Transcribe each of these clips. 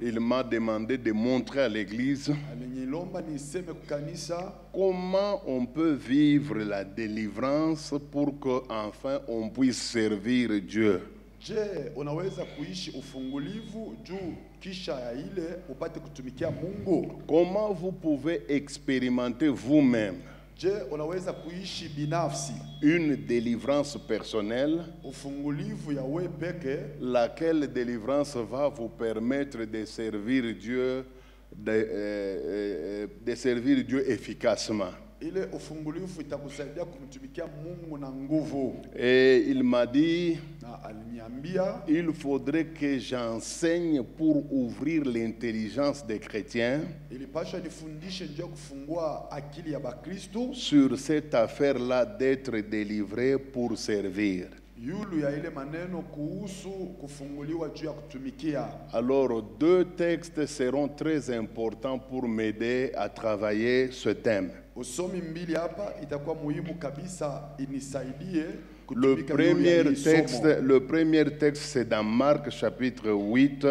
il m'a demandé de montrer à l'église comment on peut vivre la délivrance pour qu'enfin on puisse servir Dieu. Je, unaweza kuishi ufungulivu juu kisha ya ile upate kutumikia Mungu? Comment vous pouvez expérimenter vous-même Je, unaweza kuishi binafsi une délivrance personnelle, ufungulivu ya wewe peke, laquelle délivrance va vous permettre de servir Dieu, de servir Dieu efficacement. Ile ufungulivu itakusaidia kumtumikia Mungu na nguvu. Et il m'a dit, Na aliniambia, il faudrait que j'enseigne pour ouvrir l'intelligence des chrétiens ilipasha nifundishe njia kufungua akili ya Bakristo sur cette affaire-là d'être délivré pour servir. yulu ya ile maneno kuhusu kufunguliwa juu ya kutumikia. Alors, deux textes seront très importants pour m'aider à travailler ce thème. Usomi mbili hapa itakuwa muhimu kabisa inisaidie Le kutumika yulu ya hii somo. premier texte, c'est dans Marc chapitre 8,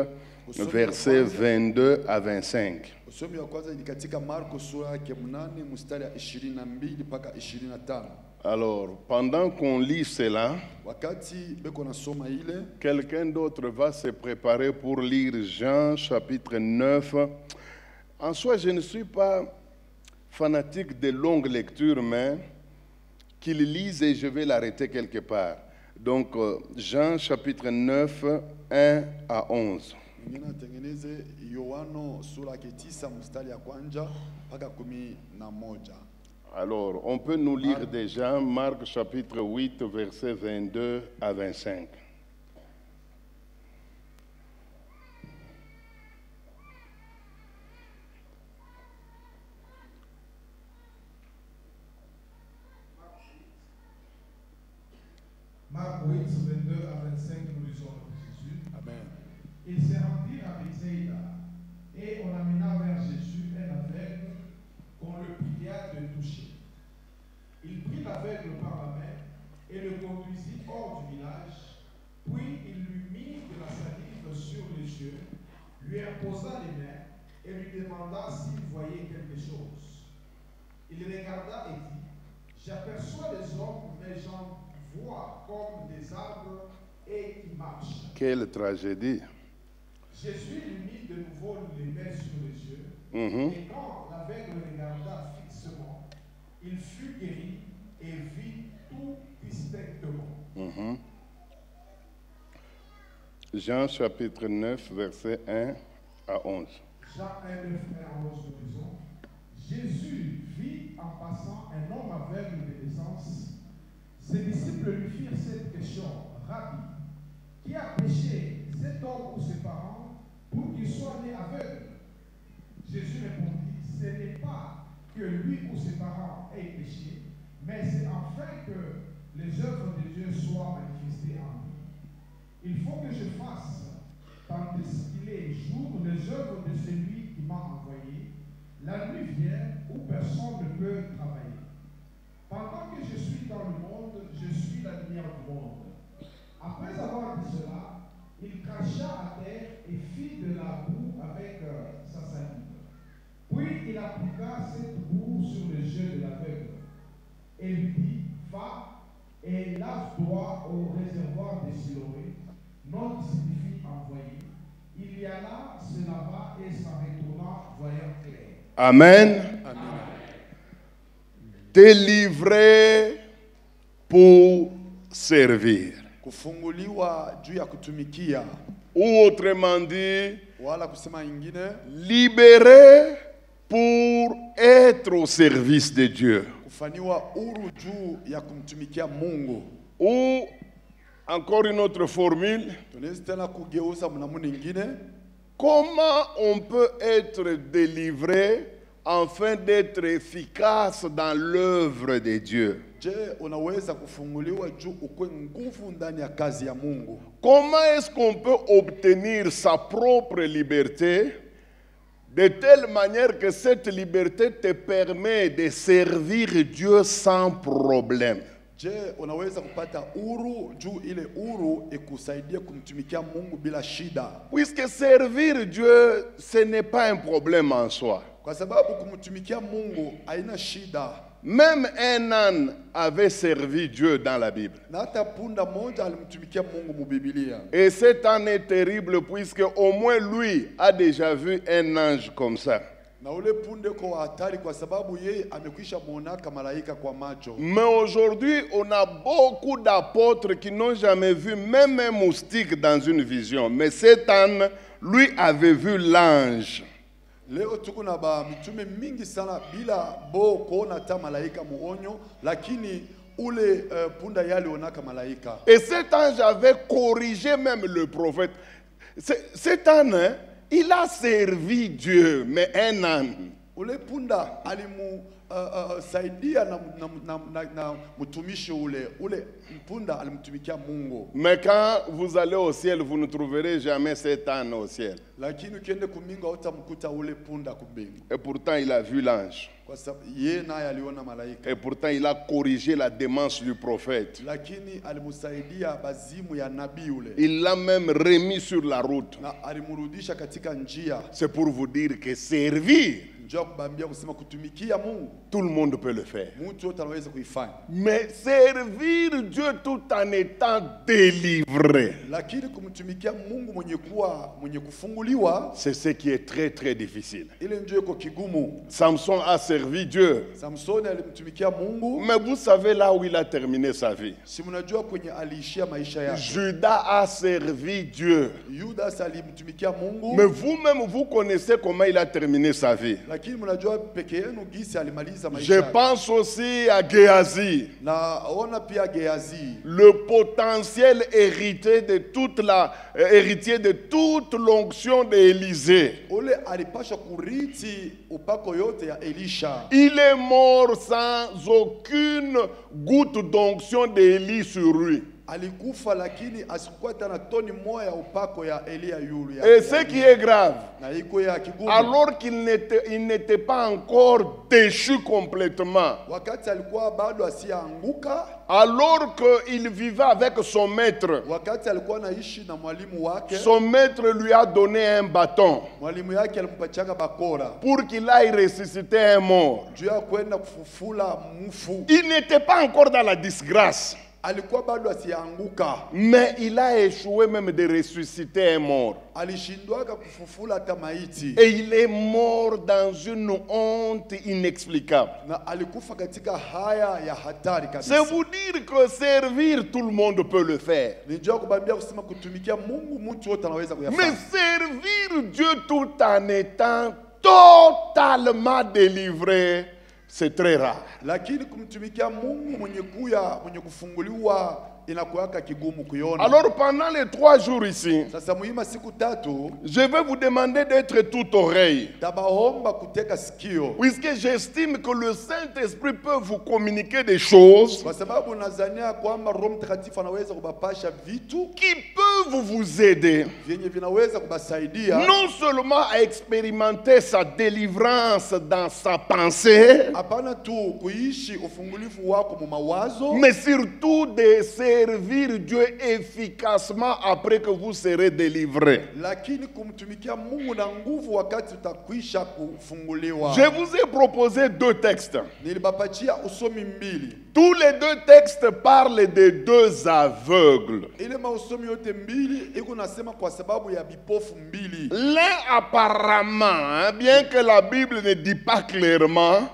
versets 22 à 25. Usomi wa kwanza ni katika Marko sura yake 8 mstari ya 22 mpaka 25. Alors, pendant qu'on lit cela, Wakati beko nasoma ile, quelqu'un d'autre va se préparer pour lire Jean chapitre 9. En soi, je ne suis pas fanatique de longues lectures, mais qu'il lise et je vais l'arrêter quelque part. Donc, Jean chapitre 9, 1 à 11. mwingine atengeneze Yohano sura yake 9 mstari ya kwanza mpaka 11. Alors, on peut nous lire déjà Marc chapitre 8, versets 22 à 25. Marc 8, 22 à 25, nous lisons le Jésus. Amen. Il s'est rendu à Bethsaïda et on amena vers Jésus un aveugle qu'on le pria de toucher. Il prit l'aveugle par la main et le conduisit hors du village, puis il lui mit de la salive sur les yeux, lui imposa les mains et lui demanda s'il voyait quelque chose. Il regarda et dit, j'aperçois les hommes, mais j'en vois comme des arbres et qui marchent. Quelle tragédie! Jésus lui mit de nouveau les mains sur les yeux, et quand l'aveugle regarda fixement, il fut guéri et vit tout distinctement. Jean chapitre 9, versets 1 à 11. Jean 1, 9 à 11, nous disons, Jésus vit en passant un homme aveugle de naissance. Ses disciples lui firent cette question, Rabbi, qui a péché, cet homme ou ses parents, pour qu'il soit né aveugle? Jésus répondit, ce n'est pas que lui ou ses parents aient péché, mais c'est afin que les œuvres de Dieu soient manifestées en lui. Il faut que je fasse, tandis qu'il est jour, les œuvres de celui qui m'a envoyé. La nuit vient où personne ne peut travailler. Pendant que je suis dans le monde, je suis la lumière du monde. Après avoir dit cela, il cracha à terre et fit de la boue avec sa salive. Puis il appliqua cette boue sur les yeux de l'aveugle et lui dit, va et lave-toi au réservoir de Siloé, nom qui signifie envoyé. Il y alla, se lava et s'en retourna, voyant clair. Amen. Amen. Délivré pour servir. Kufunguliwa juu ya kutumikia, Ou autrement dit, wala kusema ingine, libéré pour être au service de Dieu. kufaniwa huru juu ya kumtumikia Mungu. Ou, encore une autre formule, Tunaweza tena kugeuza mnamuna ingine, comment on peut être délivré afin d'être efficace dans l'œuvre de Dieu? je, unaweza kufunguliwa juu ukwe nguvu ndani ya kazi ya Mungu? Comment est-ce qu'on peut obtenir sa propre liberté de telle manière que cette liberté te permet de servir Dieu sans problème? Je, unaweza kupata uru juu ile uru ikusaidia kumtumikia Mungu bila shida? Puisque servir Dieu, ce n'est pas un problème en soi. Kwa sababu kumtumikia Mungu haina shida. Même un âne avait servi Dieu dans la Bible. Na hata punda moja alimtumikia Mungu mu Biblia. Et cet âne est terrible puisque au moins lui a déjà vu un ange comme ça. Na ule punde kwa hatari kwa sababu yeye amekwisha muonaka malaika kwa macho. Mais aujourd'hui, on a beaucoup d'apôtres qui n'ont jamais vu même un moustique dans une vision. Mais cet âne, lui, avait vu l'ange. Leo tuko na ba mitume mingi sana bila bo kuona ta malaika muonyo, lakini ule punda yale onaka malaika. Et cet ange avait corrigé même le prophète. Cet âne, il a servi Dieu, mais un âne. Ule punda alimu saidia na mtumishi ule punda alimtumikia Mungu. Mais quand vous allez au ciel, vous ne trouverez jamais cet âne au ciel. Lakini ukiende kumbingu utamkuta ule punda kumbingu. Et pourtant, il a vu l'ange. Kwa sababu yeye naye aliona malaika. Et pourtant, il a corrigé la démence du prophète. Lakini alimsaidia bazimu ya nabii ule. Il l'a même remis sur la route. Na alimrudisha katika njia. C'est pour vous dire que servir, tout le monde peut le faire. Mais servir Dieu tout en étant délivré, c'est ce qui est très très difficile. Samson a servi Dieu. Mais vous savez là où il a terminé sa vie. Judas a servi Dieu. Mais vous-même, vous connaissez comment il a terminé sa vie. Je pense aussi à Géasi, le potentiel héritier de toute l'onction d'Élisée. Il est mort sans aucune goutte d'onction d'Élie sur lui. Et ce qui est grave, alors qu'il n'était pas encore déchu complètement, alors qu'il vivait avec son maître, son maître lui a donné un bâton pour qu'il aille ressusciter un mort. Il n'était pas encore dans la disgrâce, mais il a échoué même de ressusciter un mort. Et il est mort dans une honte inexplicable. C'est vous dire que servir, tout le monde peut le faire. Mais servir Dieu tout en étant totalement délivré, c'est très rare. Alors pendant les 3 jours ici, je vais vous demander d'être tout oreille, puisque j'estime que le Saint-Esprit peut vous communiquer des choses qui peuvent vous aider non seulement à expérimenter sa délivrance dans sa pensée, mais surtout de servir Dieu efficacement après que vous serez délivré. Je vous ai proposé 2 textes. Tous les 2 textes parlent de 2 aveugles. L'un apparemment, bien que la Bible ne dit pas clairement,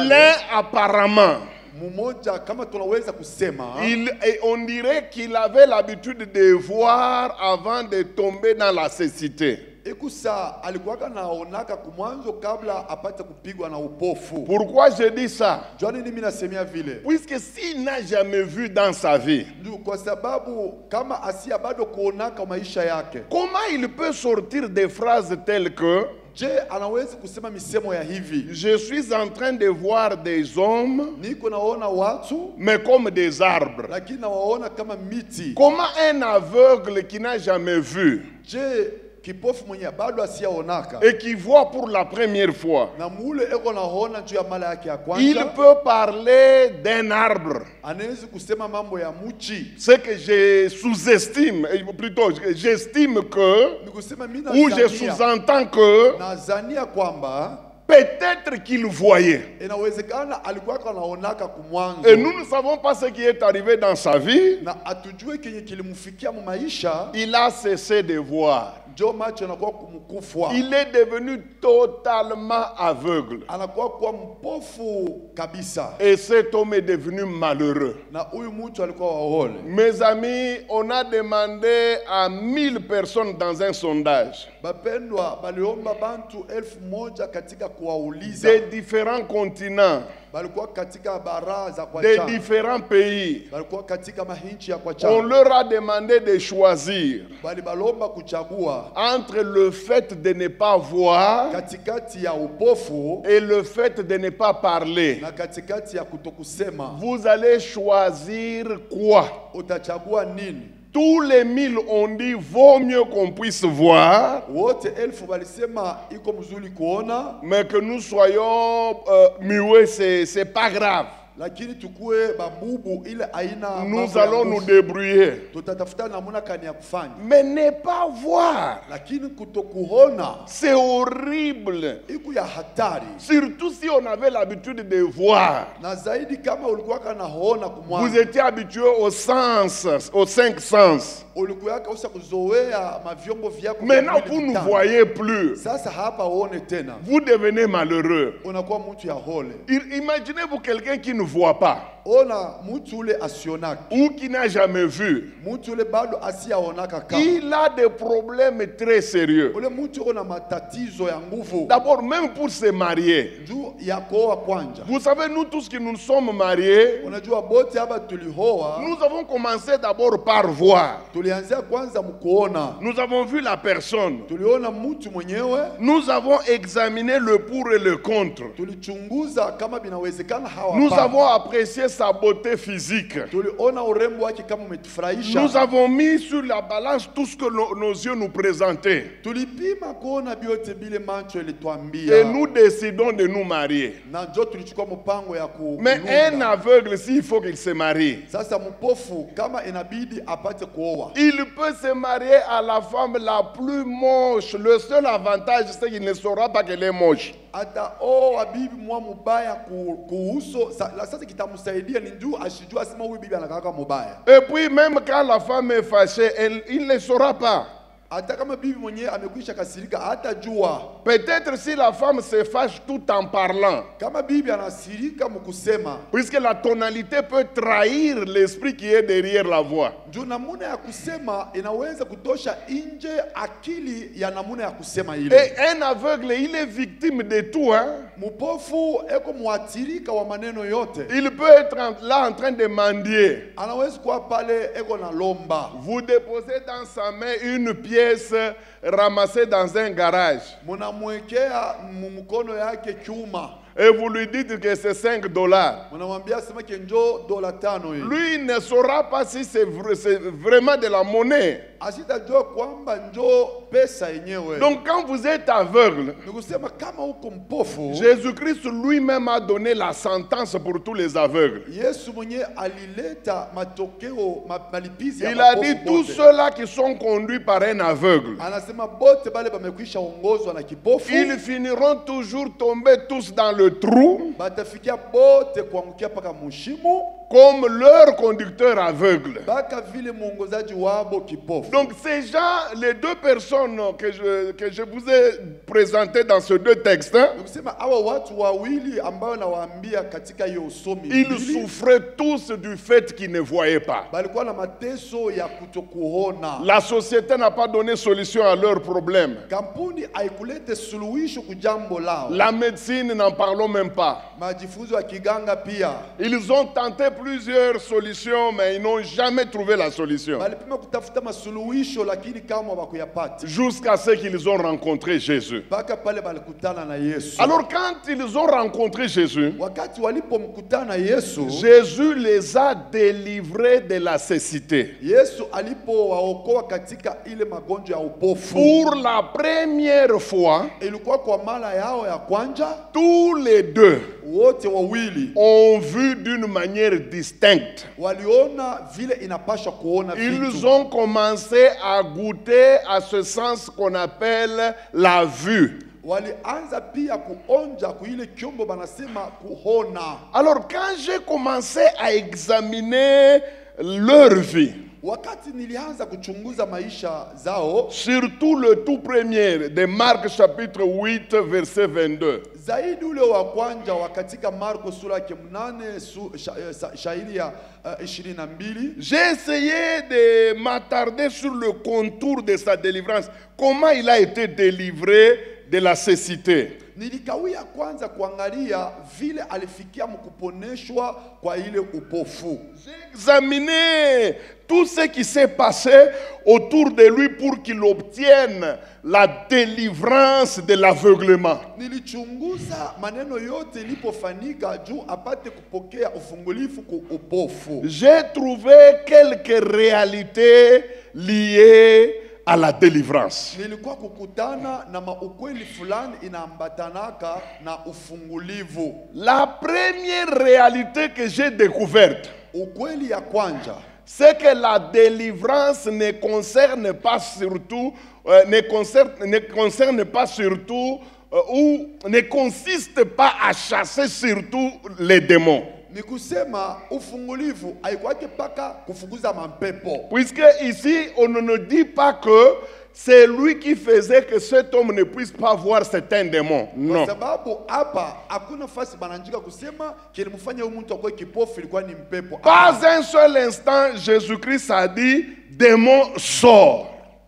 l'un apparemment, on dirait qu'il avait l'habitude de voir avant de tomber dans la cécité. Pourquoi je dis ça? Puisque s'il n'a jamais vu dans sa vie, comment il peut sortir des phrases telles que je suis en train de voir des hommes, mais comme des arbres? Comment un aveugle qui n'a jamais vu kipofu mwenye bado asiaonaka et qui voit pour la première fois, na mule eko naona juu ya mara yake ya il kwanza, peut parler d'un arbre. anaweza kusema mambo ya muchi. Ce que je sous-estime, plutôt j'estime que, Ni kusema mimi ou je sous-entends que, nazania kwamba peut-être qu'il voyait. inawezekana alikuwa anaonaka kumwanzo, Et nous ne savons pas ce qui est arrivé dans sa vie. na atujue kenye kilimfikia mu maisha, Il a cessé de voir. njo macho anakuwa kumkufwa, Il est devenu totalement aveugle. anakuwa kuwa mpofu kabisa, Et cet homme est devenu malheureux. na huyu mtu alikuwa waole. Mes amis, on a demandé à 1000 personnes dans un sondage Bapendwa, baliomba bantu 1000 katika kuwauliza, des différents continents, balikuwa katika bara za kwa des cha, différents pays. balikuwa katika mahinchi ya kwa cha, On leur a demandé de choisir bali balomba kuchagua entre le fait de ne pas voir katikati ya upofu et le fait de ne pas parler. na katikati ya kutokusema. Vous allez choisir quoi? Utachagua nini? Tous les 1000 ont dit vaut mieux qu'on puisse voir, Wote 1000 balisema iko mzuri kuona, mais que nous soyons muets, c'est pas grave. lakini tukue babubu ile aina Nous mambo ya allons nous nguvu. débrouiller. Tutatafuta namuna kani ya kufanya, Mais ne pas voir, lakini kutokuona c'est horrible. iko ya hatari, Surtout si on avait l'habitude de voir. na zaidi kama ulikuwa kanaona Vous kumwanzo, étiez habitué aux sens, aux 5 sens. ulikuwa usa kuzoea mavyombo vyako vya Maintenant, mwili vous ne vitano. voyez plus. Sasa hapa uone tena, Vous devenez malheureux. unakuwa mtu ya hole. Imaginez-vous quelqu'un qui ne voit pas Ona mtu ule asionaka, ou qui n'a jamais vu. mtu ule bado asiaonaka kama Il a des problèmes très sérieux. ule mtu uko na matatizo ya nguvu D'abord, même pour se marier. juu ya kuoa kwanja. Vous savez, nous tous qui nous sommes mariés, Unajua bote hapa tulihoa, nous avons commencé d'abord par voir. tulianzia kwanza mkuona, Nous avons vu la personne. tuliona mtu mwenyewe, Nous avons examiné le pour et le contre. tulichunguza kama binawezekana hawa Nous hapana. avons apprécié sa beauté physique. Tuliona urembo wake kama umetufurahisha, Nous avons mis sur la balance tout ce que nos yeux nous présentaient. tulipima kuona byote bile macho Et ilituambia, nous décidons de nous marier. na njo tulichukua mpango ya Mais un kulunga. aveugle, s'il faut qu'il se marie, Sasa mpofu kama inabidi apate kuoa, il peut se marier à la femme la plus moche. Le seul avantage, c'est qu'il ne saura pas qu'elle est moche. ataoa bibi mwa mubaya kuhuso sasa kitamsaidia ni juu ashijua asema huyu bibi anakaka mubaya. Et puis même quand la femme est fâchée, il ne saura pas. Hata kama bibi mwenyewe amekwisha kasirika hatajua. Peut-être si la femme se fâche tout en parlant, Kama bibi anasirika mkusema, puisque la tonalité peut trahir l'esprit qui est derrière la voix. juu namuna ya kusema inaweza kutosha nje akili ya namuna ya kusema ile. Et un aveugle, il est victime de tout. Hein? Mupofu eko muathirika wa maneno yote. Il peut être là en train de mendier. Anaweza kuwa pale eko na lomba. Vous déposez dans sa main une pièce ramassée dans un garage. Munamwekea mkono yake chuma. Et vous lui dites que c'est $5. Munamwambia sema kenjo $5 hii. Lui, il ne saura pas si c'est vraiment de la monnaie. Asitajua kwamba njo pesa yenyewe. Donc quand vous êtes aveugle, Nikusema kama uko mpofu, Jésus-Christ lui-même a donné la sentence pour tous les aveugles. Yesu mwenye alileta matokeo malipizi ya Il a mapofu dit tous bote. ceux-là qui sont conduits par un aveugle, Anasema bote bale bamekwisha ongozwa na kipofu, ils finiront toujours tomber tous dans le trou batafikia bote kuangukia paka mushimo, comme leur conducteur aveugle. baka vile mwongozaji wabo kipofu. Donc ces gens, les deux personnes que je vous ai présentées dans ces deux textes, hein, Nikusema hawa watu wawili ambao nawaambia katika hiyo usomi ils mbili, souffraient tous du fait qu'ils ne voyaient pas. balikuwa na mateso ya kutokuona. La société n'a pas donné solution à leurs problèmes. Kampuni haikulete suluhisho kujambo lao. La médecine, n'en parlons même pas. majifunzo ya kiganga pia. Ils ont tenté plusieurs solutions, mais ils n'ont jamais trouvé la solution. Balipima kutafuta masuluhisho lakini kama wakuyapata. Jusqu'à ce qu'ils ont rencontré Jésus. Baka pale balikutana na Yesu. Alors quand ils ont rencontré Jésus, Wakati walipomkutana na Yesu, Jésus les a délivrés de la cécité. Yesu alipowaokoa katika ile magonjwa ya upofu. Pour la première fois, Ilikuwa kwa mara yao ya kwanza, tous les deux wote wawili ont vu d'une manière distincte. waliona vile inapasha kuona Ils vitu. ont commencé à goûter à ce sens qu'on appelle la vue. Walianza pia kuonja kuile kyombo banasema kuhona. Alors quand j'ai commencé à examiner leur vie, Wakati nilianza kuchunguza maisha zao, surtout le tout premier de Marc chapitre 8 verset 22, zaidi ule wa kwanza wa katika Marko sura ya 8 shairi ya 22, j'ai essayé de m'attarder sur le contour de sa délivrance. Comment il a été délivré de la cécité. nilikawia kwanza kuangalia vile alifikia mkuponeshwa kwa ile upofu. J'ai examiné tout ce qui s'est passé autour de lui pour qu'il obtienne la délivrance de l'aveuglement. Nilichunguza maneno yote ilipofanyika juu apate kupokea ufungulifu ku upofu. J'ai trouvé quelques réalités liées à la délivrance. Nilikuwa kukutana na maukweli fulani inaambatanaka na ufungulivu. La première réalité que j'ai découverte, Ukweli ya kwanza, c'est que la délivrance ne concerne pas surtout, ne concerne pas surtout, ou ne consiste pas à chasser surtout les démons. ni kusema ufungulivu haikwake paka kufukuza mampepo. Puisque ici, on ne nous dit pas que c'est lui qui faisait que cet homme ne puisse pas voir certains démons. Non. Kwa sababu hapa hakuna fasi bananjika kusema kilimfanya huyu mtu akwe kipofu ilikuwa ni mpepo. Pas un seul instant, Jésus-Christ a dit, démon sort.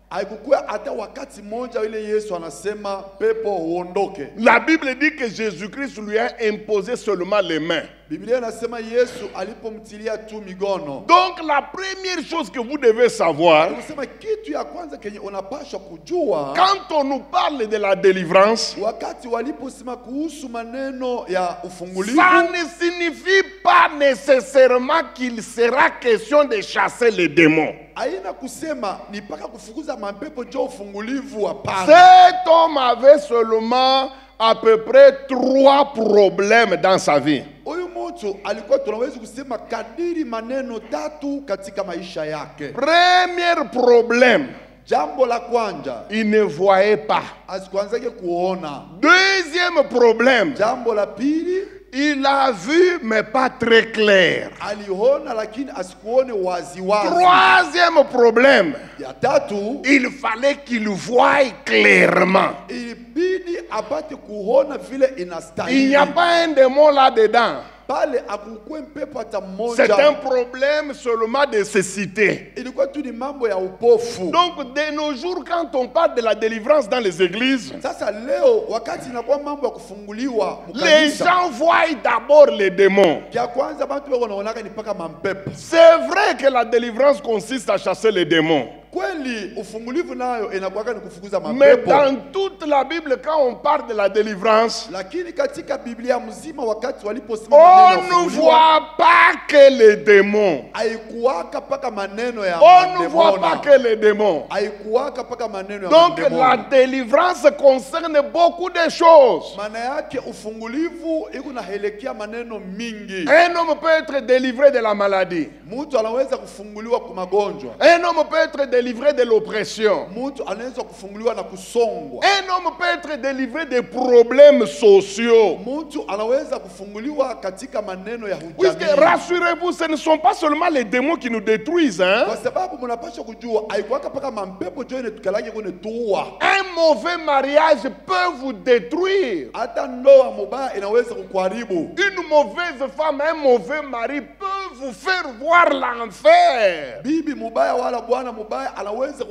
Haikukuwa hata wakati moja ile Yesu anasema pepo uondoke. La Bible dit que Jésus-Christ lui a imposé seulement les mains. Biblia inasema Yesu alipomtilia tu migono. Donc la première chose que vous devez savoir, Anasema kitu ya kwanza kenye unapaswa kujua, quand on nous parle de la délivrance, wakati waliposema kuhusu maneno ya ufungulivu, ça ne signifie pas nécessairement qu'il sera question de chasser les démons. haina kusema ni paka kufukuza mapepo jo ufungulivu, hapana. Cet homme avait seulement à peu près 3 problèmes dans sa vie. Huyu mtu alikuwa tunaweza kusema kadiri maneno 3 katika maisha yake. Premier problème, Jambo la kwanza, il ne voyait pas. asikuanzake kuona. Deuxième problème, Jambo la pili, il a vu mais pas très clair. aliona lakini asikuone wazi wazi. Troisième problème, Ya tatu, il fallait qu'il voie clairement. ilibidi apate kuona vile Il inastahili. n'y a pas un démon là-dedans. Pale akukwe mpepo hata C'est un mmoja. problème seulement de cécité. Ilikuwa tu ni mambo ya upofu. Donc, de nos jours, quand on parle de la délivrance dans les églises, Sasa leo wakati inakuwa mambo ya kufunguliwa les mkanisa, gens voient d'abord les démons. ya kwanza bantu wako wanaonaka ni paka mampepo. C'est vrai que la délivrance consiste à chasser les démons. Kweli ufungulivu nayo inakuwa ni kufukuza Mais mapepo. dans toute la Bible, quand on parle de la délivrance, Lakini katika Biblia mzima wakati waliposema on maneno ya ne kufunguliwa, voit pas que les démons. haikuwaka paka maneno ya On ne voit pas mademona. que les démons. Haikuwaka paka maneno ya Donc la mademona. délivrance concerne beaucoup de choses. Maana yake ufungulivu iko naelekea maneno mingi. Un homme peut être délivré de la maladie. Mtu anaweza kufunguliwa kwa magonjwa. Un homme peut être délivré de l'oppression. Mtu anaweza kufunguliwa na kusongwa. Un homme peut être délivré des problèmes sociaux. Mtu anaweza kufunguliwa katika maneno ya Puisque hujamii. rassurez-vous, ce ne sont pas seulement les démons qui nous détruisent. Hein? Kwa sababu mnapaswa kujua haikuwaka paka mampepo jo inetukalake kune tuwa. Un mauvais mariage peut vous détruire. Hata ndoa mubaya inaweza kukuharibu. Une mauvaise femme, un mauvais mari peut vous faire voir l'enfer. Bibi mubaya wala bwana mubaya anaweza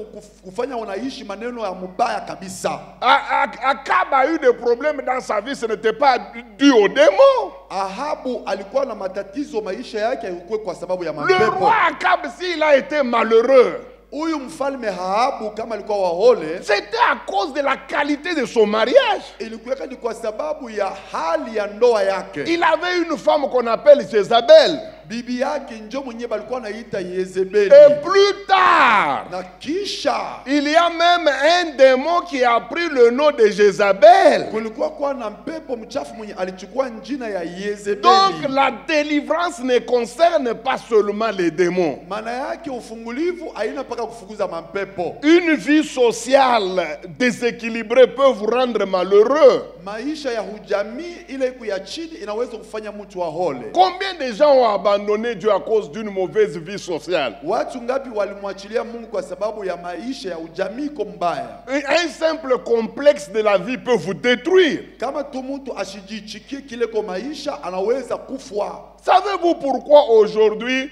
kufanya unaishi maneno ya mubaya kabisa. Akab a eu des problèmes dans sa vie, ce n'était pas dû au démon. Ahabu alikuwa na matatizo maisha yake yalikuwa kwa sababu ya Le mapepo. roi Akab, s'il a été malheureux, Huyu mfalme Ahabu kama alikuwa wahole, c'était à cause de la qualité de son mariage. ilikuwa ni kwa sababu ya hali ya ndoa yake. Il avait une femme qu'on appelle Jézabel. Bibi yake njo mwenye balikuwa anaita Yezebeli. Et plus tard, Na kisha il y a même un démon qui a pris le nom de Jézabel. kulikuwa kwa na mpepo mchafu mwenye alichukua jina ya Yezebeli. Donc la délivrance ne concerne pas seulement les démons. Maana yake ufungulivu haina paka kufukuza mapepo. Une vie sociale déséquilibrée peut vous rendre malheureux. Maisha ya hujamii ile iko ya chini inaweza kufanya mtu wahole. Combien de gens ont abandonné Dieu à cause d'une mauvaise vie sociale? Watu ngapi walimwachilia Mungu kwa sababu ya maisha ya ujamii iko mbaya? Un simple complexe de la vie peut vous détruire. Kama tu mtu ashijichikie kile kwa maisha anaweza kufwa. Savez-vous pourquoi aujourd'hui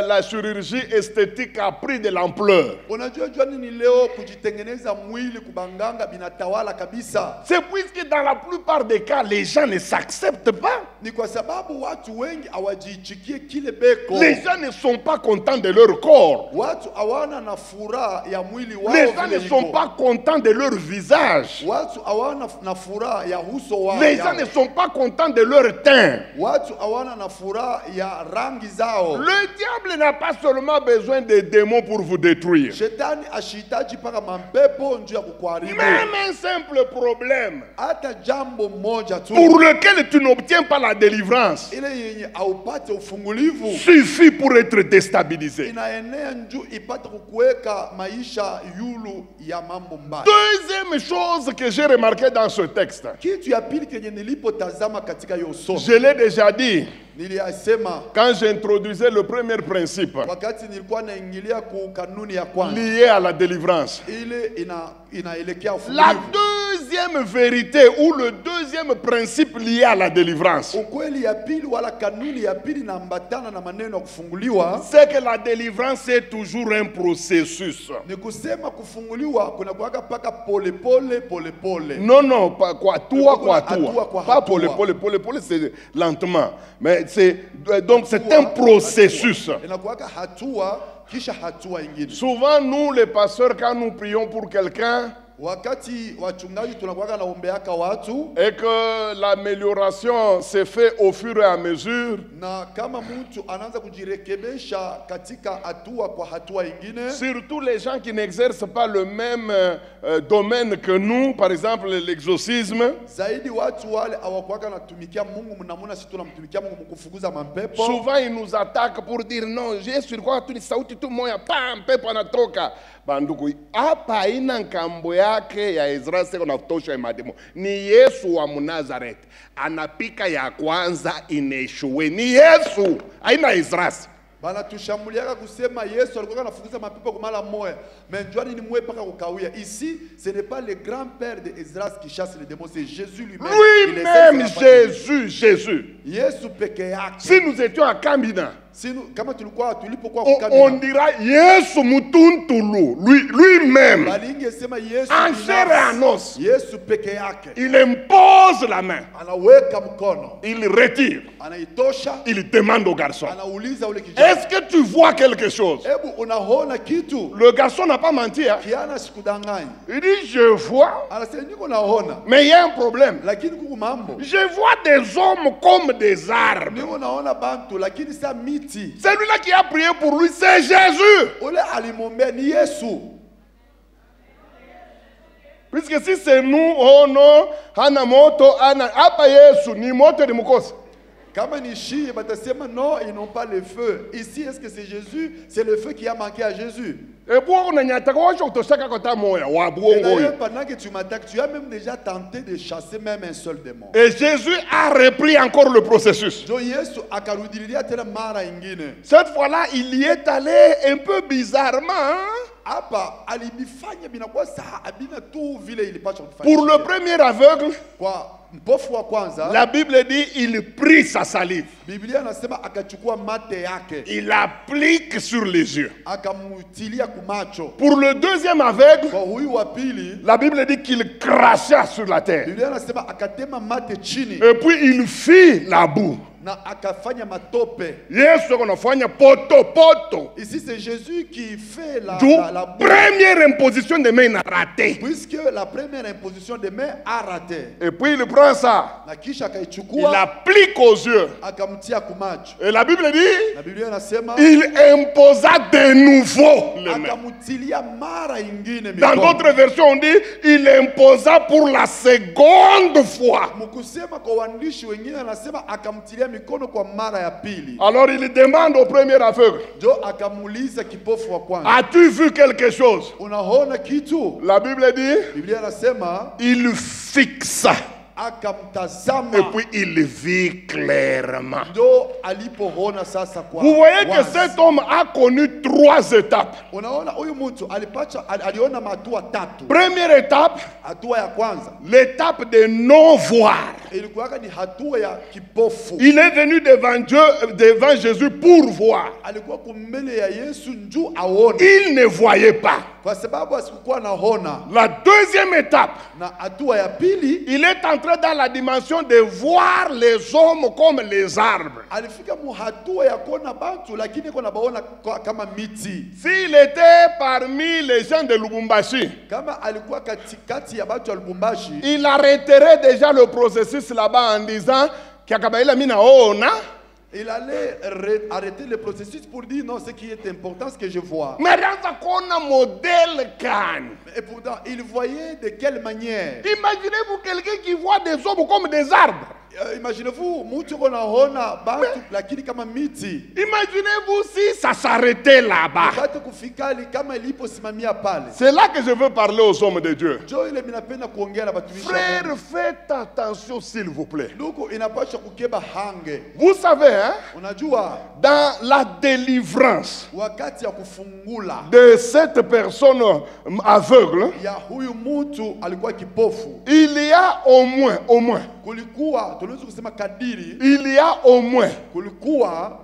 la chirurgie esthétique a pris de l'ampleur? Unajua nini leo kujitengeneza mwili kubanganga binatawala kabisa? C'est puisque dans la plupart des cas, les gens ne s'acceptent pas. Ni kwa sababu watu wengi hawajichikie kile beko. Les gens ne sont pas contents de leur corps. Watu hawana na furaha ya mwili wao. Les gens ne sont pas contents de leur visage. Watu hawana na furaha ya uso wao. Les gens ne sont pas contents de leur teint. Watu hawana na furaha ya rangi zao. Le diable n'a pas seulement besoin de démons pour vous détruire. Shetani ashitaji paka mampepo njoo ya kukuharibu. Même un simple problème Hata jambo moja tu pour lequel tu n'obtiens pas la délivrance ile yenye aupate ufungulivu suffit pour être déstabilisé. inaenea njoo ipate kukuweka maisha yulu ya mambo mbaya. Deuxième chose que j'ai remarqué dans ce texte, Kitu ya pili kenye nilipotazama katika hiyo somo, je l'ai déjà dit niliyasema quand j'introduisais le premier principe wakati nilikuwa naingilia ku kanuni ya kwanza lié à la délivrance. ile inaelekea La ufungulivu. deuxième vérité ou le deuxième principe lié à la délivrance, Ukweli ya pili wala kanuni ya pili inaambatana na maneno ya kufunguliwa c'est que la délivrance est toujours un processus. ni kusema kufunguliwa kuna kuwaka paka pole pole pole pole. Non, non, pas quoi, toi, quoi, Hatua toi. kwa Pas pour le hatua. pole, c'est lentement. Mais c'est, donc c'est un processus. Inakuwaka hatua kisha hatua ingine. Souvent, nous, les pasteurs, quand nous prions pour quelqu'un, Wakati wachungaji tunakuwaka naombeaka watu et que l'amélioration se fait au fur et à mesure, na kama mtu anaanza kujirekebesha katika hatua kwa hatua ingine, surtout les gens qui n'exercent pas le même domaine que nous, par exemple l'exorcisme, zaidi watu wale hawakuwaka natumikia Mungu mnamuna sisi tunamtumikia Mungu mkufukuza mapepo. souvent ils nous attaquent pour dire non, Yesu ilikuwa tu ni sauti tu moya, pam, pepo anatoka. Banduku, hapa ina nkambo yake ya Ezra seko na kutosha mademo. Ni Yesu wa Mnazareth. Anapika ya kwanza ineshue. Ni Yesu, haina Ezra. Bana tushambuliaka kusema Yesu alikuwa anafukuza mapepo kwa mara moja. Mais njwani ni mwe paka kukawia. Ici, ce n'est pas le grand-père de Esdras qui chasse les démons, c'est Jésus lui-même. Lui-même, Jésus. Yesu peke yake. Si nous étions à Kamina, Kama tulikuwa tulipokuwa on kukamina, dira Yesu Mutuntulu, lui-même, balingi sema Yesu en chair et en os. Yesu peke yake. Il impose la main, Anaweka mkono, il retire, anaitosha, il demande au garçon. anauliza ule kijana. Est-ce que tu vois quelque chose? Ebu unaona kitu? Le garçon n'a pas menti. Hein? Kiana sikudanganya. Il dit, je vois, Anasema niko naona, mais il y a un problème. lakini kuku mambo. Je vois des hommes comme des arbres. Niko naona bantu lakini sa miti. Celui-là qui a prié pour lui, c'est Jésus. Ule alimwombea ni Yesu. Puisque si c'est nous, oh non, hana moto, hana, hapa Yesu, ni moto ni mukosi. Kama ni shie batasema non, ils n'ont pas le feu. Ici, est-ce que c'est Jésus? C'est le feu qui a manqué à Jésus. Et pour qu'on ait kutosaka kota moya, Et wabuongo. d'ailleurs, pendant que tu m'attaques, tu as même déjà tenté de chasser même un seul démon. Et Jésus a repris encore le processus. Jo Yesu akarudilia tena mara ingine. Cette fois-là, il y est allé un peu bizarrement. Hein? Hapa alibifanya binakuwa saa abina tu vile ilipaswa kufanya. Pour le premier aveugle, Kwa mpofu wa kwanza, la Bible dit il prit sa salive, Biblia anasema akachukua mate yake, il l'applique sur les yeux. akamutilia kumacho. Pour le deuxième aveugle, Kwa huyu wa pili, la Bible dit qu'il cracha sur la terre. Biblia anasema akatema mate chini Et puis il fit la boue. na akafanya matope. Yesu anafanya poto poto. Ici c'est Jésus qui fait la boue. Première imposition de main, il a raté. Puisque la première imposition de main a raté. Et puis il prend ça, Na kisha il akaichukua l'applique aux yeux. akamtia kumacho. Et la Bible dit, Na Biblia inasema il imposa de nouveau les mains. akamutilia mara ingine Dans mikono. d'autres versions, on dit, il imposa pour la seconde fois. Mkusema kwa waandishi wengine anasema akamtilia mikono kwa mara ya pili. Alors il demande au premier aveugle, Jo akamuuliza kipofu wa kwanza, as-tu vu quelque chose? unaona kitu? La Bible dit, Biblia anasema il fixa. akamtazama, Et puis il vit clairement. ndo alipoona sasa kwa Vous voyez que wazi. cet homme a connu 3 étapes. Unaona huyu mtu aliona mahatua tatu. Première étape, Hatua ya kwanza l'étape de non-voir. ilikuwa ni hatua ya kipofu. Il est venu devant Dieu, devant Jésus pour voir. Alikuwa kumbele ya Yesu njoo aone, Il ne voyait pas. kwa sababu asikuwa naona. La deuxième étape, Na hatua ya pili il est entré dans la dimension de voir les hommes comme les arbres. alifika mu hatua ya kuona batu, lakini kuna baona kama miti. S'il était parmi les gens de Lubumbashi, Kama alikuwa katikati ya batu ya Lubumbashi, il arrêterait déjà le processus là-bas en disant Kiakabaila mina ona. il allait arrêter le processus pour dire non, ce qui est important, ce que je vois. Mais ranza kona modèle can. Et pourtant, il voyait de quelle manière. Imaginez-vous quelqu'un qui voit des hommes comme des arbres. Imaginez-vous, mtu konaona batu lakini kama miti. Imaginez-vous si ça s'arrêtait là-bas. Batu kufikali kama iliposimamia pale. C'est là que je veux parler aux hommes de Dieu. Jo ile minapenda kuongea na batumishi wa Frère, Mungu. faites attention s'il vous plaît. Ndugu inapaswa kukeba hange. Vous savez, hein, Unajua dans la délivrance wakati ya kufungula de cette personne aveugle, ya huyu mtu alikuwa kipofu, il y a au moins, kulikuwa tunaweza kusema kadiri, il y a au moins kulikuwa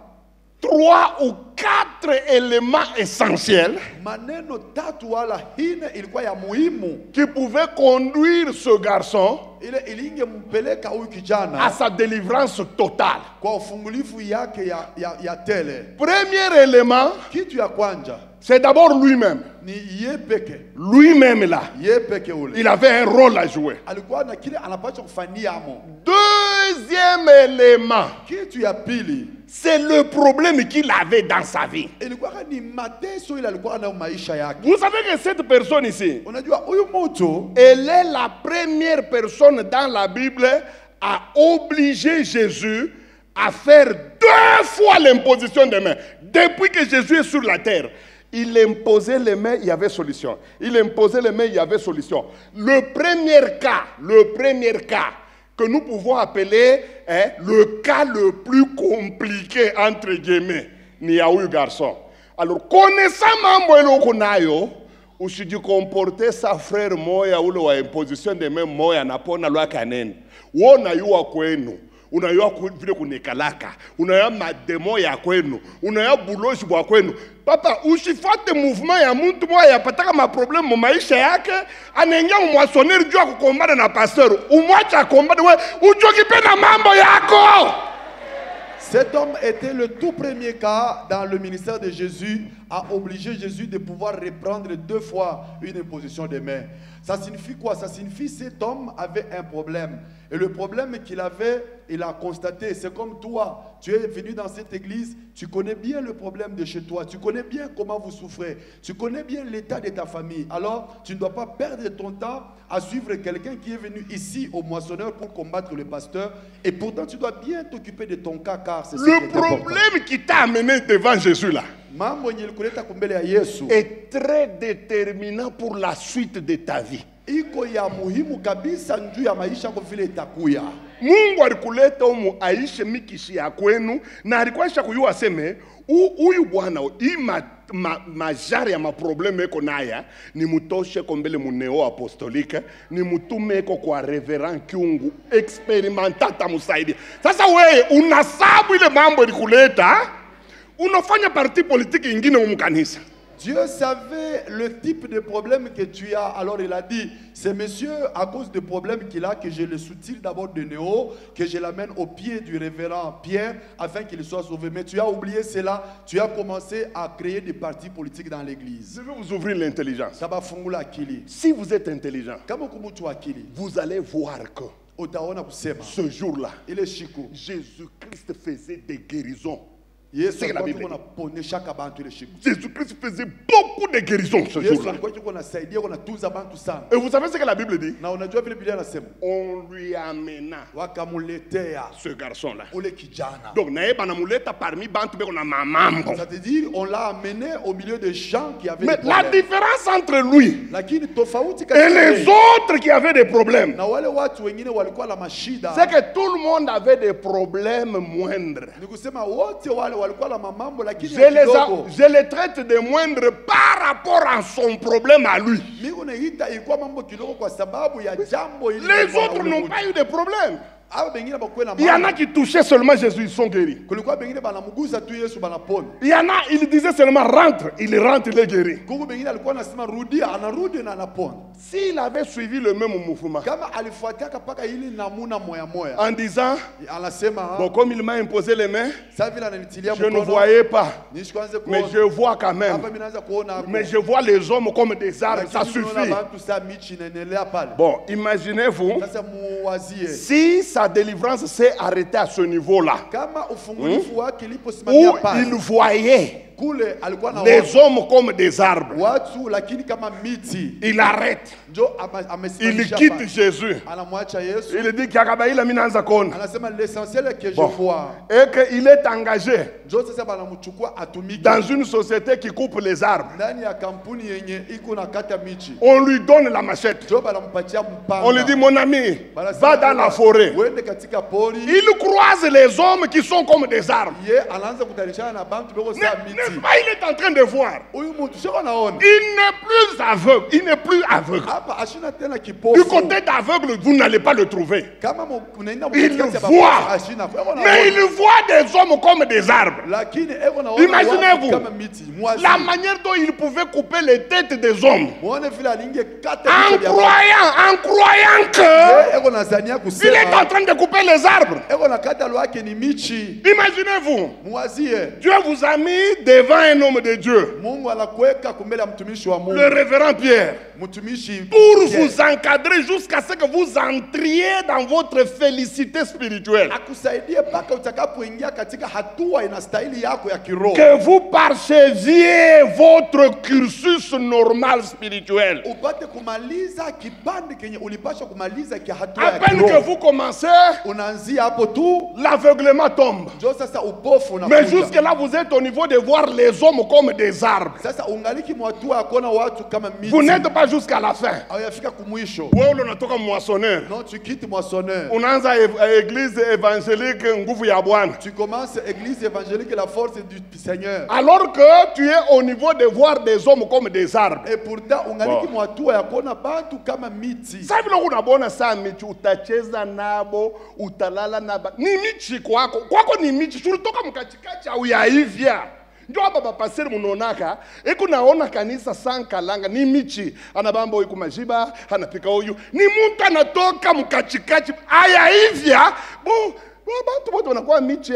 3 ou 4 éléments essentiels maneno tatu wala hine ilikuwa ya muhimu qui pouvaient conduire ce garçon ile ilingempeleka huyu à kijana sa délivrance totale. kwa ufungulifu yake ya tele. Premier élément, Kitu ya kwanza c'est d'abord lui-même. ni ye peke, Lui-même là, ye peke ule il avait un rôle à jouer. alikuwa na kile anapaswa kufanyia amo. Deuxième élément, Kitu ya pili c'est le problème qu'il avait dans sa vie. ilikuwa ni mateso ile alikuwa nayo maisha yake. Vous savez que cette personne ici, Unajua huyu mtu elle est la première personne dans la Bible à obliger Jésus à faire 2 fois l'imposition des mains. Depuis que Jésus est sur la terre, il imposait les mains, il y avait solution. Il imposait les mains, il y avait solution. Le premier cas que nous pouvons appeler le cas le plus compliqué, entre guillemets, ni à un garçon. Alors, connaissant mambo konayo, usijicomporter sa frère moya ule wa imposition de main moya napona lwa kanene. Wona yuwa kwenu. Unayua vile kunekalaka, unayua mademo ya kwenu, unayua buloshi bwa kwenu. Papa, usifate mouvement ya mtu moya yapataka maproblème mu maisha yake, anengia mwasoneri jua kukombana na pasteur, umwacha kombana we, uchokipe na mambo yako. Cet homme était le tout premier cas dans le ministère de Jésus à obliger Jésus de pouvoir reprendre 2 fois une imposition de main. Ça signifie quoi? Ça signifie que cet homme avait un problème. Et le problème qu'il avait, il a constaté, c'est comme toi, tu es venu dans cette église, tu connais bien le problème de chez toi, tu connais bien comment vous souffrez, tu connais bien l'état de ta famille. Alors, tu ne dois pas perdre ton temps à suivre quelqu'un qui est venu ici au moissonneur pour combattre le pasteur. Et pourtant, tu dois bien t'occuper de ton cas, car c'est ce qui est Le important. problème qui t'a amené devant Jésus là est très déterminant pour la suite de ta vie. iko ya muhimu kabisa njuu ya maisha kwa vile itakuya. Mungu alikuleta umu aishe mikishi ya kwenu na alikuwa kuyua aseme huyu bwana majari ya maprobleme eko naye ni mutoshe kombele muneo apostolike ni mutumeko kwa Reverend Kyungu experimentata musaidi. Sasa wewe unasabu ile mambo ilikuleta unafanya parti politique ingine mumkanisa. Dieu savait le type de problème que tu as. Alors il a dit, c'est monsieur, à cause des problèmes qu'il a, que je le soutire d'abord de Néo, que je l'amène au pied du révérend Pierre, afin qu'il soit sauvé. Mais tu as oublié cela, tu as commencé à créer des partis politiques dans l'église. Je vais vous ouvrir l'intelligence. Si vous êtes intelligent, vous allez voir que ce jour-là, Jésus-Christ faisait des guérisons. C'est la Bible. Jésus-Christ faisait beaucoup de guérisons ce jour-là. Et vous savez ce que la Bible dit? On lui amena ce garçon-là. Donc, parmi c'est-à-dire, on l'a amené au milieu des gens qui avaient des problèmes. La différence entre lui et les autres qui avaient des problèmes, c'est que tout le monde avait des problèmes moindres. Je les traite de moindres par rapport à son problème à lui. Les autres n'ont pas eu de problème. Il y en a qui touchaient seulement Jésus, ils sont guéris. Il y en a, il disait seulement rentre, il rentre, il est guéri. S'il avait suivi le même mouvement, en disant, bon, comme il m'a imposé les mains, je ne voyais pas, mais je vois quand même. Mais je vois les hommes comme des arbres, ça suffit. Bon, imaginez-vous, si sa délivrance s'est arrêtée à ce niveau-là, où il voyait les hommes comme des arbres, il arrête, il quitte Jésus, il dit qu'il l'essentiel que je vois, et qu'il est engagé dans une société qui coupe les arbres. On lui donne la machette, on lui dit mon ami, va dans la forêt. Il croise les hommes qui sont comme des arbres. Il est en train de voir. Il n'est plus aveugle. Il n'est plus aveugle. Du côté d'aveugle, vous n'allez pas le trouver. Il voit. Mais il voit des hommes comme des arbres. Imaginez-vous la manière dont il pouvait couper les têtes des hommes. En croyant que il est en train de couper les arbres. Imaginez-vous. Dieu vous a mis devant un homme de Dieu, le révérend Pierre, pour vous encadrer jusqu'à ce que vous entriez dans votre félicité spirituelle, que vous parcheviez votre cursus normal spirituel. À peine que vous commencez, l'aveuglement tombe. Mais jusque là vous êtes au niveau de voir les hommes comme des arbres. Vous n'êtes pas jusqu'à la fin. Non, tu quittes moissonneur. Tu commences église évangélique la force du Seigneur. Alors que tu es au niveau de voir des hommes comme des arbres. Et pourtant utacheza nabo, utalala naba. Ni michi kwako ni michi. Tulitoka mkachikachi au ya hivya. Ndio hapa bapaseri munonaka, eko naona kanisa sankalanga ni michi, anabamba huyu kumajiba, anapika huyu. Ni mtu anatoka mkachikachi aya hivya, bantu bote wanakuwa michi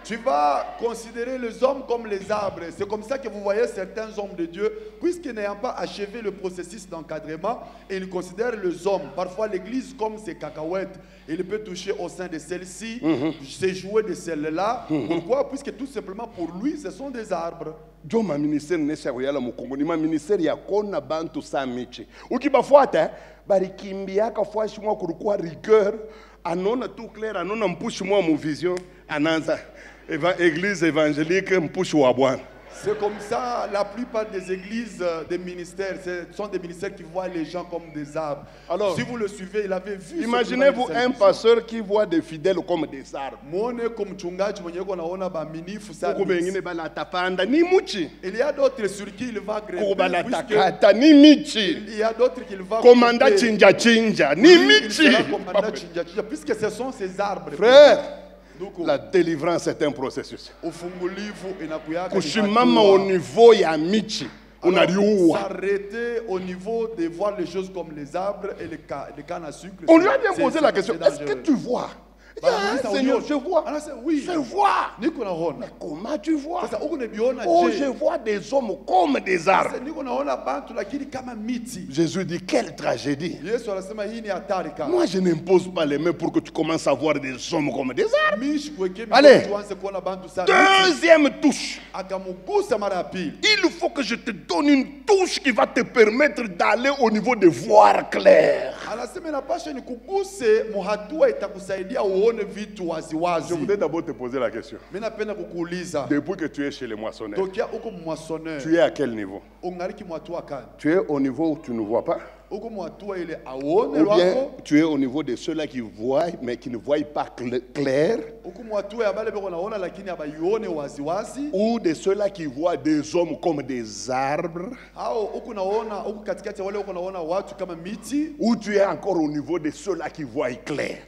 Tu vas considérer les hommes comme les arbres. C'est comme ça que vous voyez certains hommes de Dieu, puisqu'ils n'ayant pas achevé le processus d'encadrement, et ils considèrent les hommes, parfois l'église comme ses cacahuètes. Il peut toucher au sein de celle-ci, se jouer de celle-là. Pourquoi? Puisque tout simplement pour lui, ce sont des arbres. Jo ma ministère nesha kuyala mukongo ni ma ministère ya kona bantu sa michi. Ukibafuata barikimbiaka fwashi mwa kulikuwa rigueur, anona tout clair, anona mpushi mwa mu vision, ananza église évangélique mpushi wa Bwana. C'est comme ça, la plupart des églises, des ministères, ce sont des ministères qui voient les gens comme des arbres. Alors, si vous le suivez, il avait vu. Imaginez-vous un pasteur qui voit des fidèles comme des arbres. Il y a d'autres sur qui il va grimper. Il y a d'autres qu'il va Commandant Chinja Chinja, ni michi. Puisque ce sont ces arbres. Frère, la délivrance est un processus. Kushimama au niveau ya michi. S'arrêter au niveau de voir les choses comme les arbres et les cannes à sucre. On lui a bien posé la question, est-ce que tu vois? Seigneur, je vois. Oui. Je vois. Mais comment tu vois? Oh, je vois des hommes comme des arbres. Jésus dit, quelle tragédie. Moi, je n'impose pas les mains pour que tu commences à voir des hommes comme des arbres. Allez. Deuxième touche. Il faut que je te donne une touche qui va te permettre d'aller au niveau de voir clair. Je voudrais d'abord te poser la question. Depuis que tu es chez les moissonneurs, tu es à quel niveau? Tu es au niveau où tu ne vois pas? Ou bien tu es au niveau de ceux-là qui voient mais qui ne voient pas clair? Ou de ceux-là qui voient des hommes comme des arbres? Ou tu es encore au niveau de ceux-là qui voient clair?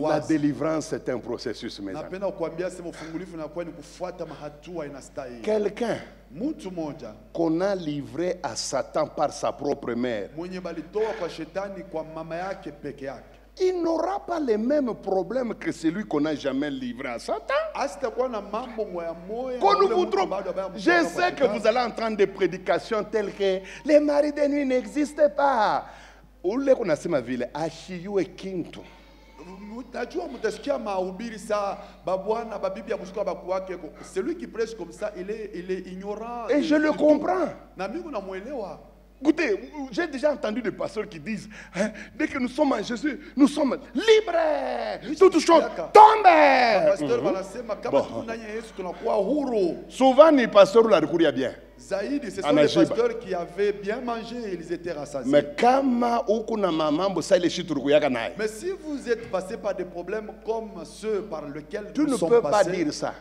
La délivrance est un processus, mes amis. Quelqu'un qu'on a livré à Satan par sa propre mère, il n'aura pas les mêmes problèmes que celui qu'on n'a jamais livré à Satan. Qu'on nous vous trompe. Je sais que vous allez entendre des prédications telles que les maris de nuit n'existent pas. Ule kunasema vile ashiwe kintu. Celui qui prêche comme ça, il est ignorant. Et je le comprends. Écoutez, j'ai déjà entendu des pasteurs qui disent, hein, dès que nous sommes en Jésus, nous sommes libres. Toutes choses tombent. Souvent, les pasteurs la recourent bien. Zaïd, ce sont les pasteurs qui avaient bien mangé et ils étaient rassasiés. Mais si vous êtes passé par des problèmes comme ceux par lesquels tu ne peux pas dire ça.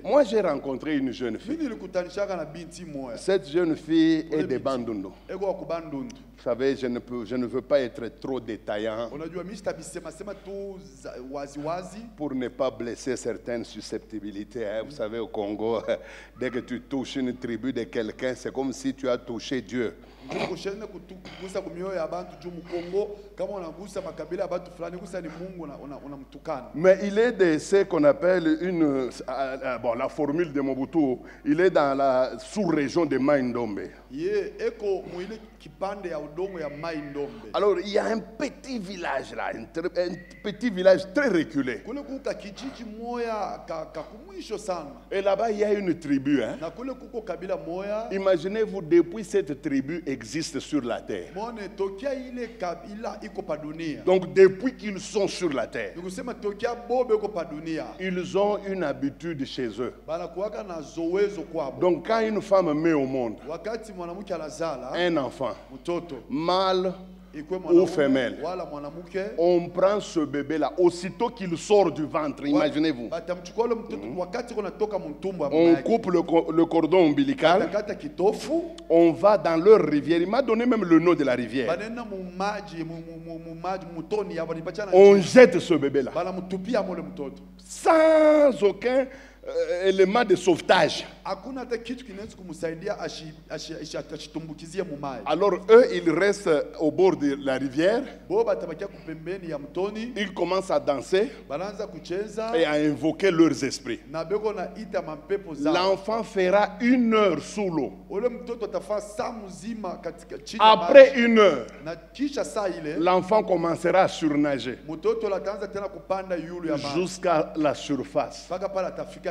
Moi, j'ai rencontré une jeune fille. Cette jeune fille est de Bandundu. Vous savez, je ne veux pas être trop détaillant pour ne pas blesser certaines susceptibiltés. Hein. Vous savez, au Congo, dès que tu touches une tribu de quelqu'un, c'est comme si tu as touché Dieu. Mais il est de ce qu'on appelle la formule de Mobutu, il est dans la sous-région de Maindombe. Alors il y a un petit village là, un petit village très reculé. Et là-bas il y a une tribu. Hein? Imaginez-vous, depuis cette tribu existe sur la terre. Donc depuis qu'ils sont sur la terre, ils ont une habitude chez eux. Donc quand une femme met au monde un enfant, mâle ou femelle, on prend ce bébé-là aussitôt qu'il sort du ventre, imaginez-vous. On coupe le cordon ombilical, on va dans leur rivière. Il m'a donné même le nom de la rivière. On jette ce bébé-là sans aucun élément de sauvetage. Alors eux, ils restent au bord de la rivière. Ils commencent à danser et à invoquer leurs esprits. L'enfant fera 1 heure sous l'eau. Après 1 heure, l'enfant commencera à surnager jusqu'à la surface.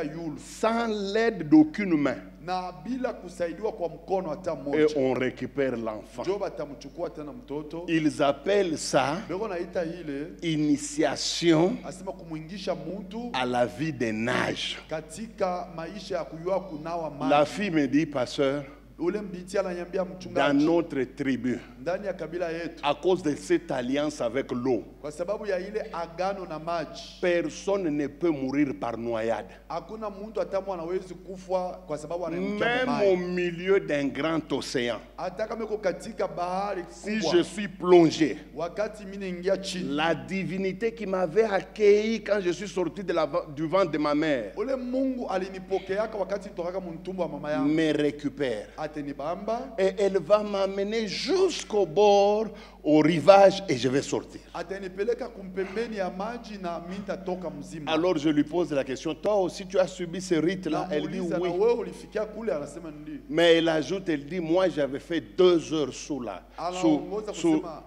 yulu sans l'aide d'aucune main. na bila kusaidiwa kwa mkono hata Et mmoja. on récupère l'enfant. Ndio batamchukua tena mtoto. Ils appellent ça Beko naita ile initiation asema kumuingisha mtu à la vie des nages. katika maisha ya kujua kunawa La maji. fille me dit, pasteur, Ule mbinti ananiambia dans mchungaji, notre tribu, ndani ya kabila yetu à cause de cette alliance avec l'eau, kwa sababu ya ile agano na maji, personne ne peut mourir par noyade. hakuna mtu hatamu anawezi kufa kwa sababu anaingia Même au maji. milieu d'un grand océan, Hata kama iko katika bahari si kubwa, je suis plongé, wakati mimi naingia chini, la divinité qui m'avait accueilli quand je suis sorti du ventre de ma mère ule Mungu alinipokeaka wakati nitokaka mtumbo wa mama yangu, me récupère. atenibamba Et elle va m'amener jusqu'au bord, au rivage, et je vais sortir. atanipeleka kumpembeni ya maji na mimi nitatoka mzima. Alors je lui pose la question, toi aussi tu as subi ce rite-là? Elle dit Namuuliza, oui. na wewe ulifikia kule? Anasema ndio. Mais elle ajoute, elle dit, moi j'avais fait 2 heures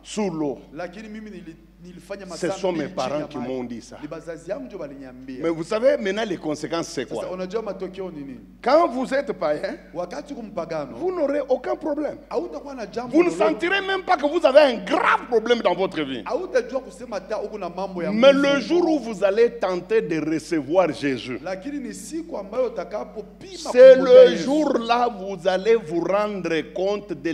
sous l'eau. Lakini mimi nilifanya Ce masaa sont mes mbili chini ya parents qui maji. m'ont dit ça. Ni bazazi yangu ndio waliniambia. Mais vous savez, maintenant les conséquences c'est Sasa quoi? unajua matokeo ni nini? Quand vous êtes païen, Wakati kumpagano, vous n'aurez aucun problème. hautakuwa na jambo Vous ne lolote. sentirez même pas que vous avez un grave problème dans votre vie. Hautajua kusema hata uko na mambo ya Mais Mungu. le jour où vous allez tenter de recevoir Jésus, Lakini ni siku ambayo utakapopima c'est kumngojea le Yesu. jour-là où vous allez vous rendre compte de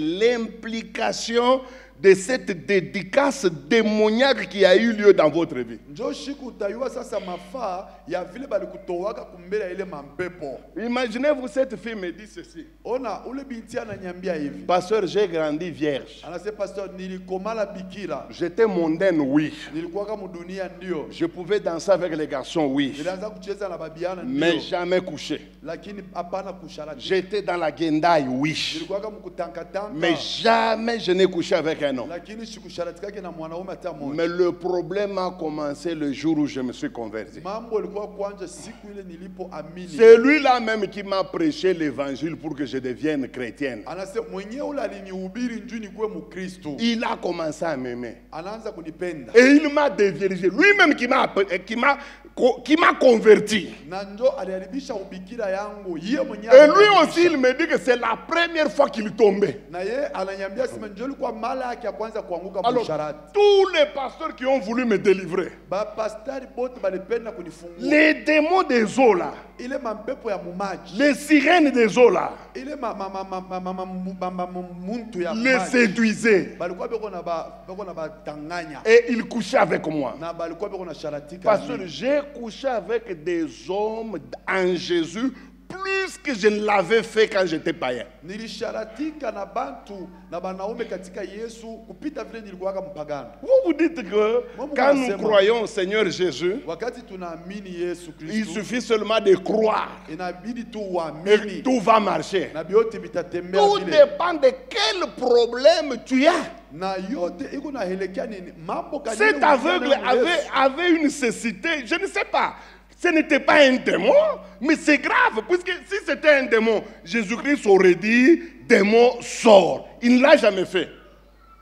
l'implication de cette dédicace démoniaque qui a eu lieu dans votre vie. Njoo siku utayua sasa mafaa ya vile balikutowaka kumbele ya ile mampepo. Imaginez-vous, cette fille me dit ceci. Ona ule binti ananiambia hivi. Pasteur, j'ai grandi vierge. Anasema pastor, nilikomala bikira. J'étais mondaine, oui. Nilikuwa kama dunia ndio. Je pouvais danser avec les garçons, oui. Nilianza kucheza na babiana ndio. Mais jamais couché. Lakini hapana kusharati. J'étais dans la guendaille, oui. Nilikuwa kama kutanka. Mais jamais je n'ai couché avec un homme. Lakini sikusharati na mwanaume hata mmoja. Mais le problème a commencé le jour où je me suis converti. Mambo ilikuwa kwanza siku ile nilipoamini. C'est lui-là même qui m'a prêché l'évangile pour que je devienne chrétienne. Anasema mwenyewe ule alinihubiri njoo nikuwe Mkristo. Il a commencé à m'aimer. Anaanza kunipenda. Et il m'a dévirgé. Lui-même qui m'a converti. Na njoo aliharibisha ubikira yangu yeye mwenyewe. Et lui aussi, il me dit que c'est la première fois qu'il tombait. Na yeye ananiambia sema njoo ilikuwa mara yake ya kwanza kuanguka Alors, msharati. tous les pasteurs qui ont voulu me délivrer, Ba pastori bote balipenda kunifungua. les démons des eaux là, Ile mampepo ya mumaji. les sirènes des eaux là, Ile muntu ya les mumaji. séduisaient. Balikuwa beko na batanganya. Et ils couchaient avec moi. Na balikuwa beko na sharatika. Parce que j'ai couché avec des hommes en Jésus plus que je ne l'avais fait quand j'étais païen. Nilisharatika na bantu na banaume katika Yesu kupita vile nilikuwa mpagano. Vous vous dites que quand nous croyons au Seigneur Jésus, Wakati tunaamini Yesu il Kristo, suffit seulement de croire inabidi tu et uamini tout va marcher. na biote bitatembea Tout vile. dépend de quel problème tu as. Na yote iko naelekea nini? Mambo kanini. Cet aveugle avait une cécité, je ne sais pas. Ce n'était pas un démon, mais c'est grave, puisque si c'était un démon, Jésus-Christ aurait dit, démon sort. Il ne l'a jamais fait.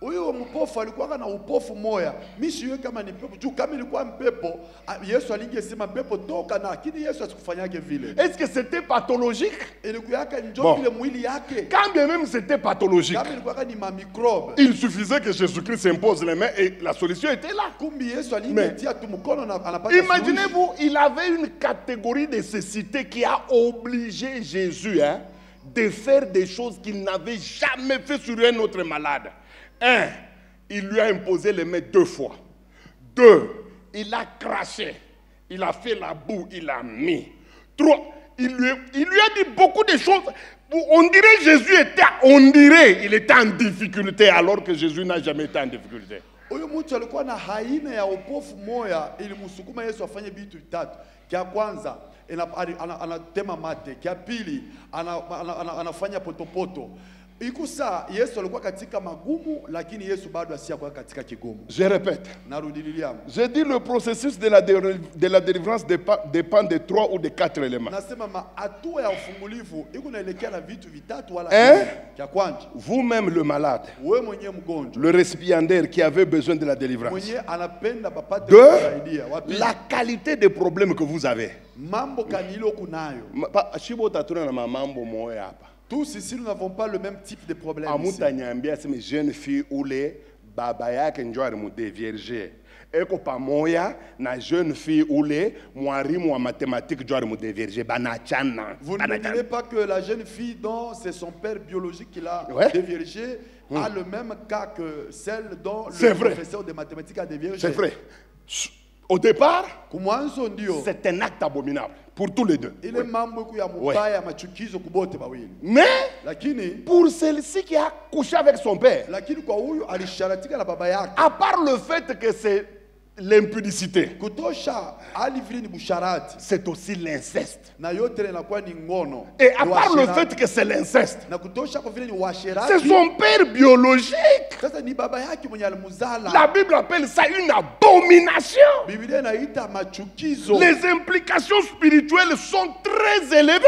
Huyo mpofu alikuwa na upofu moya. Mimi siyo kama ni pepo. Tu kama ilikuwa mpepo, Yesu alingesema pepo toka, na lakini Yesu asikufanyake vile. Est-ce que c'était pathologique? Ilikuwa njoo Bon. vile mwili yake. Quand bien même c'était pathologique, Kama ilikuwa ni mamikrobe. il suffisait que Jésus-Christ s'impose les mains et la solution était là. Kumbi Yesu alingetia tu mkono na anapata. Imaginez-vous, il avait une catégorie de cécité qui a obligé Jésus de faire des choses qu'il n'avait jamais fait sur un autre malade. 1, il lui a imposé les mains 2 fois. 2, il a craché. Il a fait la boue, il a mis. 3, il lui a dit beaucoup de choses. On dirait Jésus il était en difficulté alors que Jésus n'a jamais été en difficulté. Huyu mtu alikuwa na haina ya upofu moya ilimsukuma Yesu afanye vitu vitatu. Kia kwanza anatema mate, kia pili anafanya potopoto. ikusa Yesu alikuwa katika magumu lakini Yesu bado asiyakuwa katika kigumu. Je répète. Narudilia. Je dis le processus de la délivrance dépend de 3 ou de 4 éléments. Nasema hatua ya ufungulivu iko naelekea na vitu vitatu wala Hein? kwanza. Vous-même le malade, Wewe mwenyewe mgonjwa, le récipiendaire qui avait besoin de la délivrance. mwenyewe anapenda papate 2. kusaidia. Wapi? La qualité des problèmes que vous avez. Mambo kanilo kunayo. Shibo tatuna na mambo moya hapa. Tous ici nous n'avons pas le même type de problème. Amuta nyambia sema jeune fille ule baba yake njo alimudevierge. Eko pamoya na jeune fille ule mwalimu wa mathématiques njo alimudevierge banachana. Vous ne me direz pas que la jeune fille dont c'est son père biologique qui l'a Ouais. déviergé a le même cas que celle dont C'est le vrai. professeur de mathématiques a déviergé. C'est vrai. Au départ, Kumwanzo ndio c'est un acte abominable pour tous les deux. ile mambo ya mubaya machukizo kubote bawili. Mais Lakini pour celle-ci qui a couché avec son père, lakini kwa huyu alisharatika na baba yake. à part le fait que c'est l'impudicité, Kutosha ali vile ni busharati c'est aussi l'inceste. na yote inakuwa ni ngono. Et à Ni part le washerati. fait que c'est l'inceste, na kutosha kwa vile ni c'est washerati. son père biologique. Sasa ni baba yake mwenye alimuzala. La Bible appelle ça une abomination. Biblia inaita machukizo. Les implications spirituelles sont très élevées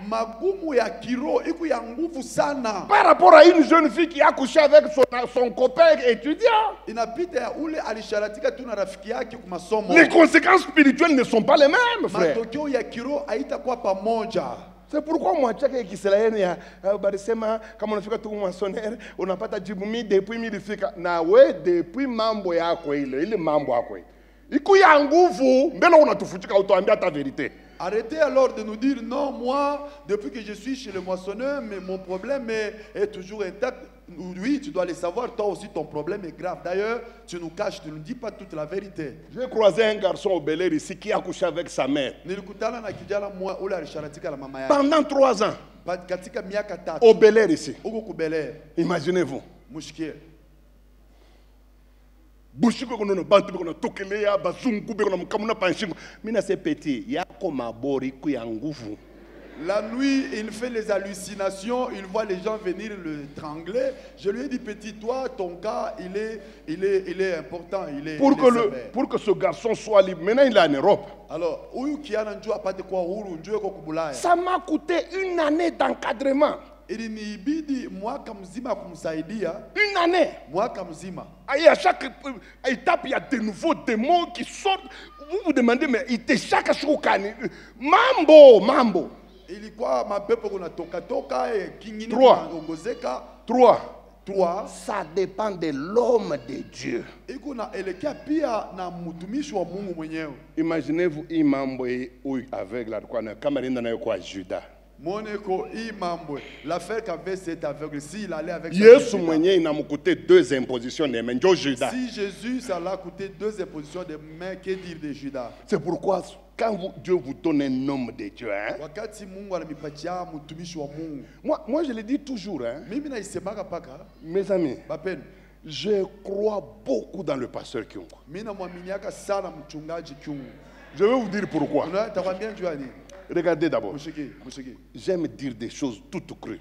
Magumu ya kiro iko ya nguvu sana. par rapport à une jeune fille qui a couché avec son copain étudiant. Inapita ya ule alisharatika tu na rafiki yake kwa masomo. Les conséquences spirituelles ne sont pas les mêmes, frère. Matokeo ya kiro haitakuwa pamoja. C'est pourquoi moi chaka Kisraeli ya barisema kama unafika tu mwasoner unapata jibu mi depuis milifika na we depuis mambo yako ile mambo yako ile iko ya nguvu mbele unatufutika utuambia ta vérité. Arrêtez alors de nous dire non, moi, depuis que je suis chez le moissonneur, mais mon problème est toujours intact. Oui, tu dois le savoir, toi aussi ton problème est grave. D'ailleurs, tu nous caches, tu ne nous dis pas toute la vérité. J'ai croisé un garçon au Bel Air ici qui a couché avec sa mère. Nilikutana na kijana mmoja ule alisharatika na mama yake. Pendant 3 ans, Katika miaka 3 au Bel Air ici. huko kubelea. Imaginez-vous. Mushikie. Bushiko kono bantu kono tokelea bazungu kono mkamuna panshingo. Mina c'est petit, yako mabori ku ya nguvu. La nuit, il fait les hallucinations, il voit les gens venir le trangler. Je lui ai dit, petit, toi, ton cas, il est important. Pour que ce garçon soit libre. Maintenant, il est en Europe. Alors, Ça m'a coûté 1 année d'encadrement. Une année. Et à chaque étape, il y a de nouveaux démons qui sortent. Vous vous demandez, mais il te chaque chose. Mambo. Ilikuwa mapepo kuna toka kingine kunaongezeka. 3. Ça dépend de l'homme de Dieu. Ikuna elekea pia na mtumishi wa Mungu mwenyewe. Imaginez-vous hii mambo huyu aveugle alikuwa na kama alienda nayo kwa Juda. Moneko hii mambo l'affaire qu'avait cet aveugle si il allait avec Yesu mwenyewe inamkuta 2 impositions de main ndio Juda. Si Jésus ça l'a coûté 2 impositions de main, que dire de Judas? C'est pourquoi quand Dieu vous donne un homme de Dieu, hein? Moi je le dis toujours, hein? Mes amis, je crois beaucoup dans le pasteur Kyungu. Je vais vous dire pourquoi. Regardez d'abord. J'aime dire des choses toutes crues.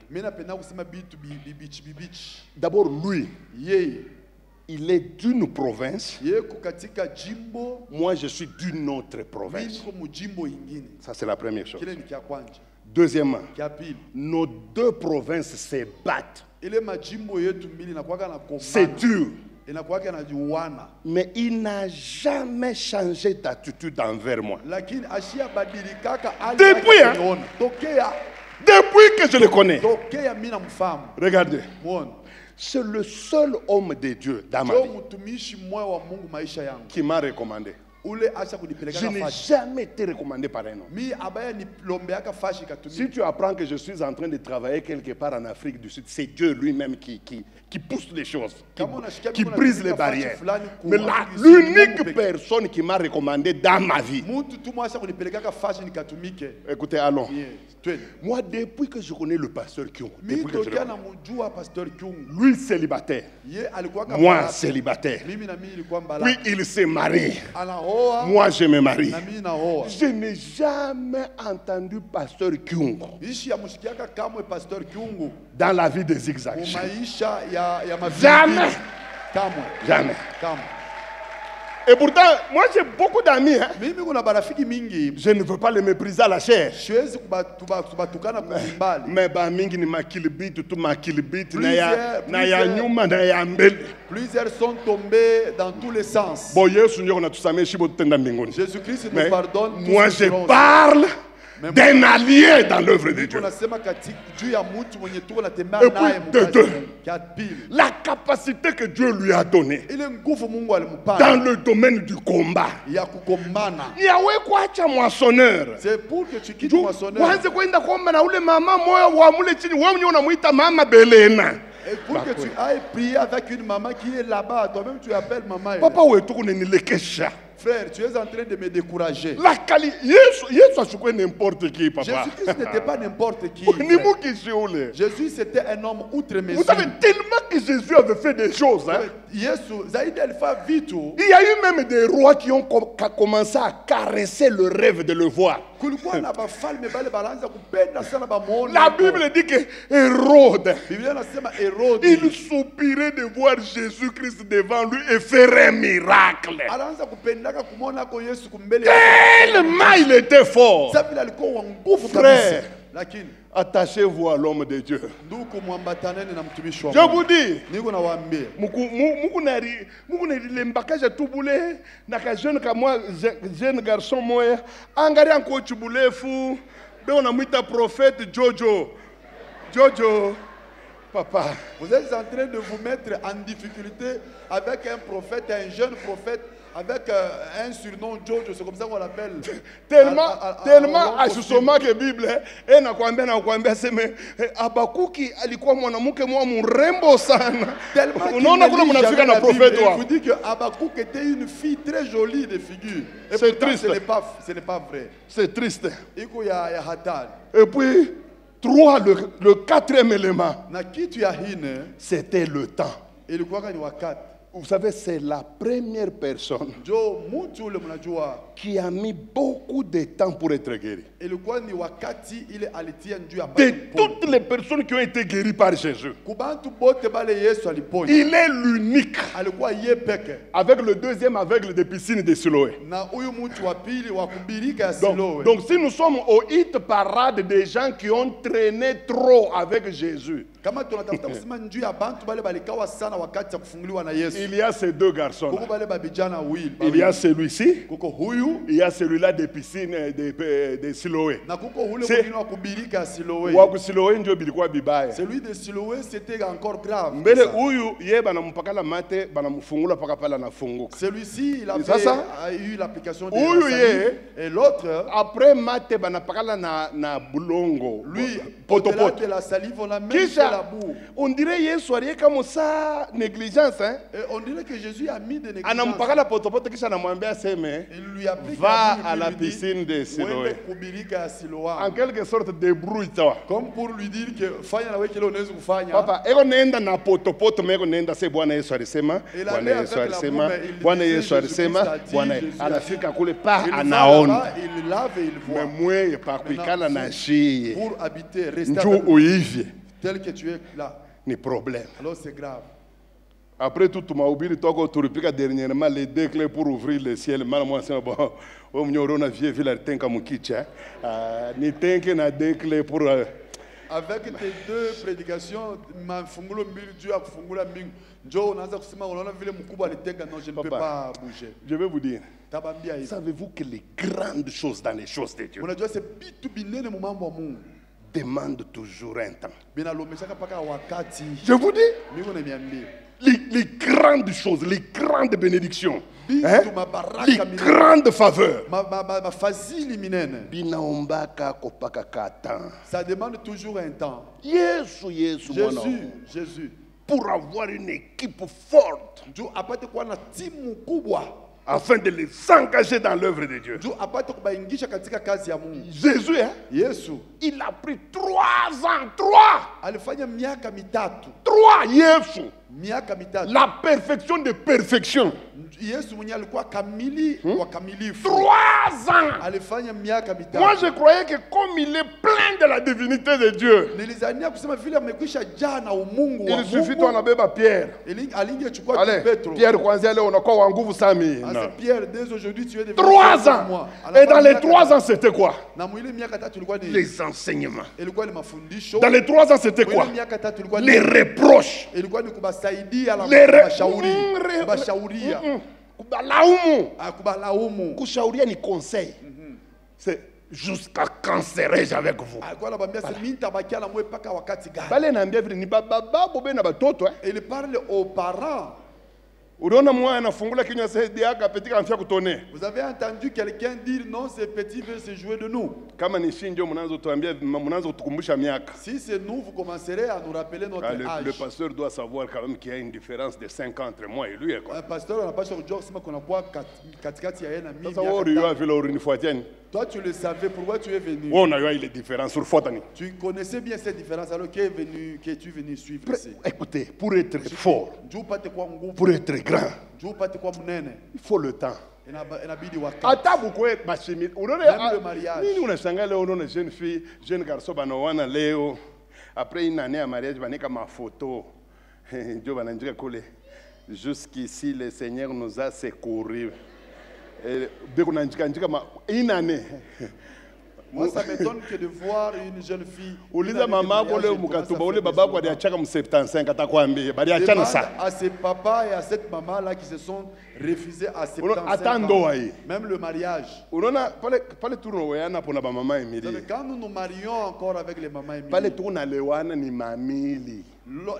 D'abord, lui, il est d'une province. Moi, je suis d'une autre province. Ça, c'est la première chose. Deuxièmement, nos 2 provinces se battent. C'est dur. Mais il n'a jamais changé d'attitude envers moi. Depuis, hein? Depuis que je le connais. Regardez. C'est le seul homme de Dieu dans ma vie qui m'a recommandé. Je n'ai jamais été recommandé par un homme. Si tu apprends que je suis en train de travailler quelque part en Afrique du Sud, c'est Dieu lui-même qui pousse les choses, qui brise les barrières. Mais l'unique personne qui m'a recommandé dans ma vie. Écoutez, allons. Moi, depuis que je connais le pasteur Kyungu, lui célibataire, moi célibataire, puis il s'est marié. naoa moi je me marie. na mimi naoa. Je n'ai jamais entendu pasteur Kyungu Ishi ya mushikiaka kamwe pasteur Kyungu dans la vie des zigzags. maisha ya mavili. Jamais. Kamwe. Jamais. Kamwe. Et pourtant, moi j'ai beaucoup d'amis. Hein. Mimi kuna barafiki mingi. Je ne veux pas les mépriser à la chair. Siwezi kubatukana kwa mbali. Mais ba mingi ni makilibiti tu makilibiti Plusieurs- na ya nyuma na ya mbele. Plusieurs sont tombés dans tous les sens. Bon Yesu ndio natusamee shibo tutenda mbinguni. Jésus-Christ nous Mais pardonne. tous moi nos je erreurs. parle Mais d'un allié dans l'œuvre de Dieu. Tunasema katika juu ya mtu mwenye tuko natembea Et puis, naye de mkazi deux. Mungu. Ya pili. La capacité que Dieu lui a donnée Ile nguvu Mungu dans alimpana le domaine du combat. ya kugombana. Yawe kuacha moissonneur. C'est pour que tu quittes Juu, moissonneur. Uanze kwenda kuomba na ule mama moyo wa mule chini, wewe mwenyewe unamuita mama Belena. Et pour que tu ailles prier avec une maman qui est là-bas, toi-même tu appelles maman. Papa wetu kunenilekesha. Frère, tu es en train de me décourager. La qualité, Yesu achukue n'importe qui, papa. Jésus-Christ n'était pas n'importe qui. Ni frère. mukishi ule. Jésus, c'était un homme outre Vous mesure. savez, tellement que Jésus avait fait des choses. Hein. Yesu, zaidi alifanya vitu. Il y a eu même des rois qui ont commencé à caresser le rêve de le voir. Kulikuwa na bafalme bale banaanza kupenda sana bamuone. La Bible dit que Hérode, Biblia inasema Herode il soupirait de voir Jésus-Christ devant lui et faire un miracle. anaanza kupendaka kumwona ko Yesu kumbele Tellement il était fort. Sababu alikuwa wa nguvu Frère. kabisa. Lakini Attachez-vous à l'homme de Dieu. ndugu mwambataneni na mtumishi wa Je Mungu. vous dis, Niko nawaambia muku nalilembakaja tubule na ka jeune ka moi jeune garçon moya angari anko chubulefu be unamwita prophète Jojo papa. Vous êtes en train de vous mettre en difficulté avec un prophète, un jeune prophète, avec un surnom Jojo, c'est comme ça qu'on l'appelle. Tellement asusoma que Bible nakwambia seme Habakuki alikuwa mwanamke mwa mrembo sana. Unaona kuna mnafika na prophète wa. Il vous dit que Habakkuk était une fille très jolie de figure. Et C'est pourtant, triste. Ce n'est pas vrai. C'est triste. Iko ya hatari. Et puis le quatrième élément, Na kitu ya hine c'était le temps. ilikuwa ni wakati. Vous savez, c'est la première personne Jo mtu ule mnajua qui a mis beaucoup de temps pour être guéri. ilikuwa ni wakati ile alitia njuu ya De toutes les personnes qui ont été guéries par Jésus, kubantu bote bale Yesu aliponya. il est l'unique, Alikuwa ye peke. avec le deuxième aveugle des piscines de Siloé. Na huyu mtu wa pili wa kubirika ya Siloe. Donc si nous sommes au hit parade des gens qui ont traîné trop avec Jésus, Kama tunatafuta kusema njuu ya bantu bale balikawa sana wakati ya kufunguliwa na Yesu. il y a ces deux garçons. Kuko bale babijana wawili. Il y a celui-ci, Kuko huyu il y a celui-là des piscines de Siloé. na kuko ule C'est- mwingine wa kubirika ya Siloe. Wa Siloé ndio bilikuwa bibaya. Celui de Siloe c'était encore grave. Mbele Ça. huyu ye banampakala mate banamfungula paka pale anafunguka. Celui-ci il avait Ça? a eu l'application de Huyu la ye salive. Et l'autre après mate banapakala na bulongo lui poto au-delà poto. de la salive on a même fait la Kisha boue. on dirait Yesu alieka musa négligence hein. Et on dirait que Jésus a mis des négligences. Anampakala poto poto kisha anamwambia seme Il lui a pris va Gabriel, à la lui dit, piscine de Siloé. Uende kubirika ya Siloa. En quelque sorte débrouille-toi. Comme pour lui dire que fanya na wewe kile unaweza kufanya. Papa, eko nenda na poto poto meko nenda se Bwana Yesu alisema, Il a Bwana allé Yesu avec la alisema, boue, mais il Bwana disait, Yesu alisema, Jésus-Christ a dit, Bwana Jésus a anafika dit. kule pa Il va anaona. là-bas, il lave et il voit. Memwe pa kuikala na Maintenant, shie. Pour habiter, rester Njoo avec nous, uivye tel que tu es là. ni problème. Alors c'est grave. Après tout mahubiri toko tulipika dernièrement les deux clés pour ouvrir le ciel. Mara mwana sema bon, o mnyoro na vie vile tenka mukicha. Ni tenke na deux clés pour Avec tes deux prédications, mafungulo mbili juu ya kufungula mbingu. Njoo unaanza kusema unaona vile mkubwa alitenga, non je ne peux Papa. pas bouger. je vais vous dire. Tabambia hivi. Savez-vous que les grandes choses dans les choses de Dieu Unajua se bitu binene mu mambo ya Mungu. demandent toujours un temps. Binalomeshaka paka wakati. Je vous dis, Mimi nimeambia. les grandes choses, les grandes bénédictions, Bitu hein, mabaraka les minene. grandes faveurs. Mafazili minene. Binaombaka kopaka katan. Ça demande toujours un temps. Yesu mwana. Jésus. Pour avoir une équipe forte, Juu apate kuwa na timu kubwa. afin de les engager dans l'œuvre de Dieu. Juu apate kubaingisha katika kazi ya Mungu. Jésus, hein, Yesu il a pris 3 ans, 3 alifanya miaka mitatu. Yesu. Miaka mitatu. La perfection de perfection. Yesu mwenye alikuwa kamili wa kamilifu. 3 ans. Alifanya miaka mitatu. Moi, je croyais que comme il est plein de la divinité de Dieu, Nilizania kusema vile amekwisha jaa na umungu wa il suffit Mungu. toi nabeba Pierre. Alingechukua tu Allez, Petro. Pierre, kwanzia leo unakuwa wa nguvu sami. Ah, c'est Pierre, dès aujourd'hui tu es devenu 3 ans. Et dans les 3 ans, c'était quoi? na mwili miaka tatu ilikuwa ni Les enseignements. ilikuwa ni mafundisho. Dans les 3 ans, c'était quoi? Mwili miaka tatu ilikuwa Les ni reproches. ilikuwa ni kubasaidia la Les kubashauri, kubashauria, Kubalaumu. kubalaumu. Kushauria ni conseil. C'est jusqu'à quand serai-je avec vous? Alikuwa anabambia sasa mimi nitabakia na mwe paka wakati gani? Bale naambia vile ni baba bobe na batoto eh. Il parle aux parents. Unaona mwana anafungula kinywa sasa petit anafia kutone. Vous avez entendu quelqu'un dire non, ce petit veut se jouer de nous. Kama ni shinjo mnaanza tuambia mnaanza kutukumbusha miaka. Si c'est nous, vous commencerez à nous rappeler notre âge. Le pasteur doit savoir quand même qu'il y a une différence de 5 ans entre moi et lui quoi. Un pasteur anapaswa kujua kusema kuna kwa katikati ya yeye na mimi. Sasa wewe unajua vile ulinifuatiani. Toi tu le savais, pourquoi tu es venu? Wewe unajua ile différence ulifuatani. Tu connaissais bien cette différence alors que tu es venu suivre ici. Écoutez, pour être fort, Njoo upate kwa nguvu, pour être grand, njoo upate kwa mnene. il faut le temps. Inabidi wakati. Hata bukwe bashimi. Même Unaona le mariage. nini unashangaa leo unaona jeune fille, jeune garçon banaoana leo. Après une année à mariage banika ma photo. Ndio banandika kule. Jusqu'ici le Seigneur nous a secourus. Beko nanjika une année. Moi, ça m'étonne que de voir une jeune fille. Uliza mama yako leo mkatuba ule baba yako aliachaka mu 75 atakwambia bali achana sana. À ses papas et à cette maman là qui se sont refusés à 75 Attends, ans. Même le mariage. Unaona pale tunaoana pona ba mama Emilie. Quand nous nous marions encore avec les mamans Emilie. Pale tunalewana ni mamili.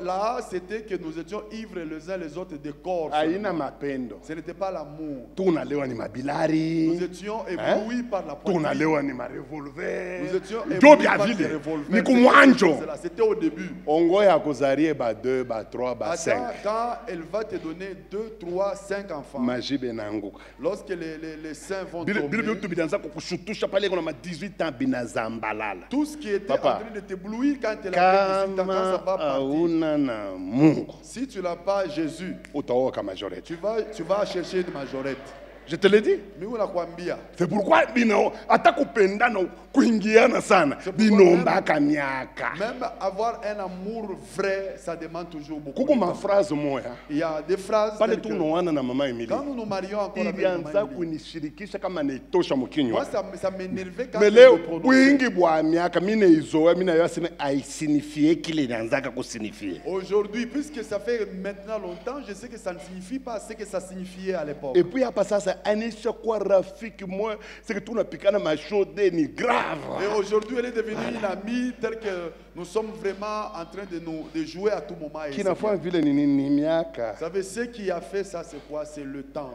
Là, c'était que nous étions ivres les uns les autres de corps. Haina mapendo. Ce n'était pas l'amour. Tunalewa ni mabilari. Nous étions éblouis par la poitrine. Tunalewa ni marevolver. Nous étions éblouis par les vile. revolvers. Ni kumwanjo. C'était au début. Ongo ya kuzarie ba 2, ba 3, ba 5. Quand elle va te donner 2, 3, 5 enfants. Majibe nanguka. Lorsque les seins vont Bile tomber. tu bidanza kukushutusha pale kuna ma 18 ans binazambalala. Tout ce qui était Papa, en train de t'éblouir quand elle avait 18 ans, quand ça va partir. Na Mungu. Si tu n'as pas Jésus, Utaoka majorette. tu vas chercher une majorette. Je te l'ai dit. Mimi nakwambia. C'est pourquoi bino hata kupendana kuingiana sana binombaka miaka. Même avoir un amour vrai, ça demande toujours beaucoup. Kuko ma phrase moya. Il y a des phrases Pale tunaoana na mama Emilie. quand nous nous marions encore avec ilianza maman Emilie. kunishirikisha kama naitosha mkinywa. Moi ça m'énervait quand Mais je leo le prononçais. wingi bwa miaka mine izoa mina yasema aisinifie kile inaanzaka kusinifie. Aujourd'hui, puisque ça fait maintenant longtemps, je sais que ça ne signifie pas ce que ça signifiait à l'époque. Et puis hapa sasa anisha kwa rafiki moi c'est que tunapikana mashode ni grave. Et aujourd'hui, elle est devenue une amie telle que nous sommes vraiment en train de jouer à tout moment. Et Kinafua vile ni miaka. vous savez, ce qui a fait ça, c'est quoi? C'est le temps.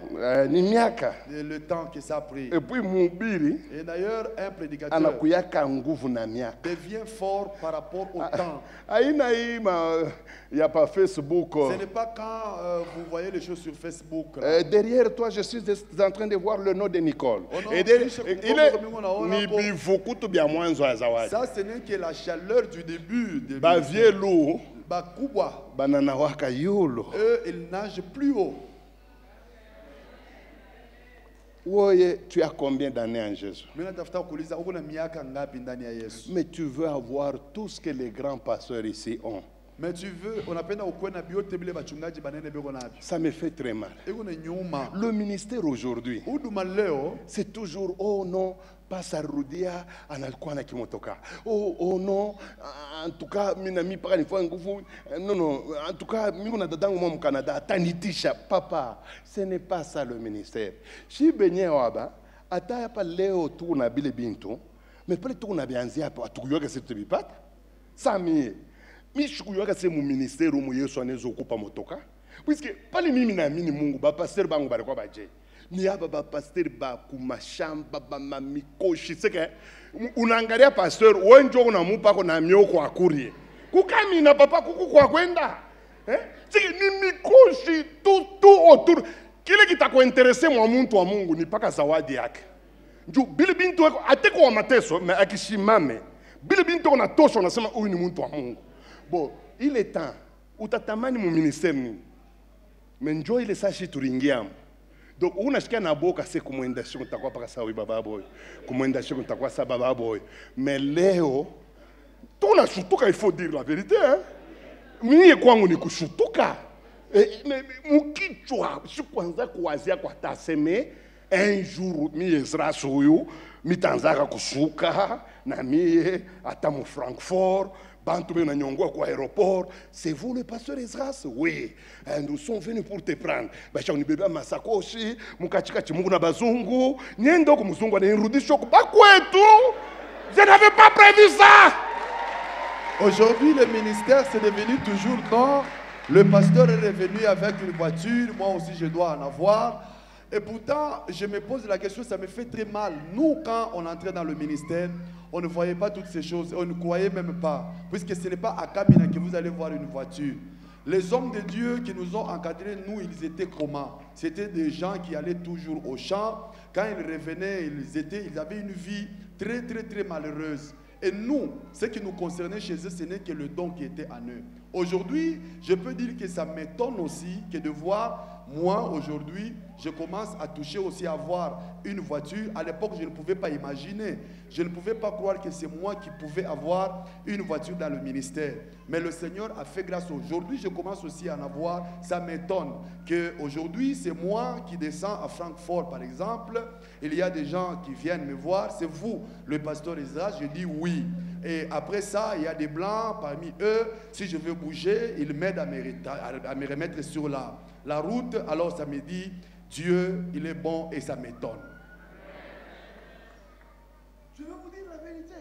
Ni miaka. Le temps que ça a pris. Et puis mhubiri Et d'ailleurs, un prédicateur anakuyaka nguvu na miaka. devient fort par rapport au temps. Aina hii ya pa Facebook. Ce n'est pas quand vous voyez les choses sur Facebook. Là. Derrière toi, je suis en train de voir le nom de Nicole. Oh non, Et il est ni bivukutu bya mwanzo ya zawadi. Ça, ce n'est que la chaleur du début. Ba vielu Bakubwa. banana waka yulo. Eux, ils nagent plus haut. Woye, tu as combien d'années en Jésus? Mais tu veux avoir tout ce que les grands pasteurs ici ont. Mais tu veux, on appelle Ça me fait très mal. Le ministère aujourd'hui, c'est toujours, oh non, Pastor Rudia anakuwa na kimotoka. Oh non, en tout cas minami paka nifua nguvu. Non, en tout cas mimi na dadangu mwa Canada atanitisha. Papa, ce n'est pas ça le ministère. Si benye waba ata hapa leo tu na bile bintu, mais pale tu na bianzia hapa tukuyuka sisi tubipata. Sami mishukuyuka sisi mu ministère mu Yesu anezo kupa motoka. Puisque pale mimi naamini Mungu ba pasteur bangu balikuwa baje. Ni hapa ba pasteur ba kumashamba ba mamikoshi seke unaangalia pasteur wenjo unamupa na mioko akurie kukami na papa kuku kwa kwenda seke ni mikoshi tu autour kile kitakuinteresse mwa mtu wa Mungu ni paka zawadi yake njoo bili bintu wako ateko wa mateso mais akishimame bili bintu kuna tosho unasema huyu ni mtu wa Mungu bon ile temps utatamani mu ministère nini mais njoo ile sashi turingia Donc unasikia na boka c'est commandation utakuwa paka sawa baba boy. Commandation utakuwa sawa baba boy. Mais leo tunashutuka, il faut dire la vérité hein. Mimi kwangu ni kushutuka. Mukichwa sikwanza kuwazia kwa taseme un jour mi Ezra huyu mitanzaka kushuka na mie ata mu Francfort bantu me na nyongwa kwa aéroport. C'est vous le pasteur Ezra? Oui. Nous sommes venus pour te prendre. Basha unibeba masakoshi mukachika chimungu na bazungu niendo ku muzungu na nirudisho kwa kwetu. Je n'avais pas prévu ça. Aujourd'hui, le ministère, c'est devenu toujours quand le pasteur est revenu avec une voiture, moi aussi je dois en avoir. Et pourtant, je me pose la question, ça me fait très mal. Nous, quand on entrait dans le ministère, on ne voyait pas toutes ces choses, on ne croyait même pas. Puisque ce n'est pas à Kamina que vous allez voir une voiture. Les hommes de Dieu qui nous ont encadrés, nous, ils étaient comment? C'était des gens qui allaient toujours au champ. Quand ils revenaient, ils avaient une vie très, très, très malheureuse. Et nous, ce qui nous concernait chez eux, ce n'est que le don qui était en eux. Aujourd'hui, je peux dire que ça m'étonne aussi que de voir, moi, aujourd'hui, je commence à toucher aussi à avoir une voiture. À l'époque, je ne pouvais pas imaginer. Je ne pouvais pas croire que c'est moi qui pouvais avoir une voiture dans le ministère. Mais le Seigneur a fait grâce. Aujourd'hui, je commence aussi à en avoir. Ça m'étonne qu'aujourd'hui, c'est moi qui descends à Francfort, par exemple. Il y a des gens qui viennent me voir. C'est vous, le pasteur Ezra? Je dis oui. Et après ça, il y a des blancs parmi eux. Si je veux bouger, ils m'aident à me remettre sur la route. Alors ça me dit, Dieu, il est bon et ça m'étonne. Je vais vous dire la vérité.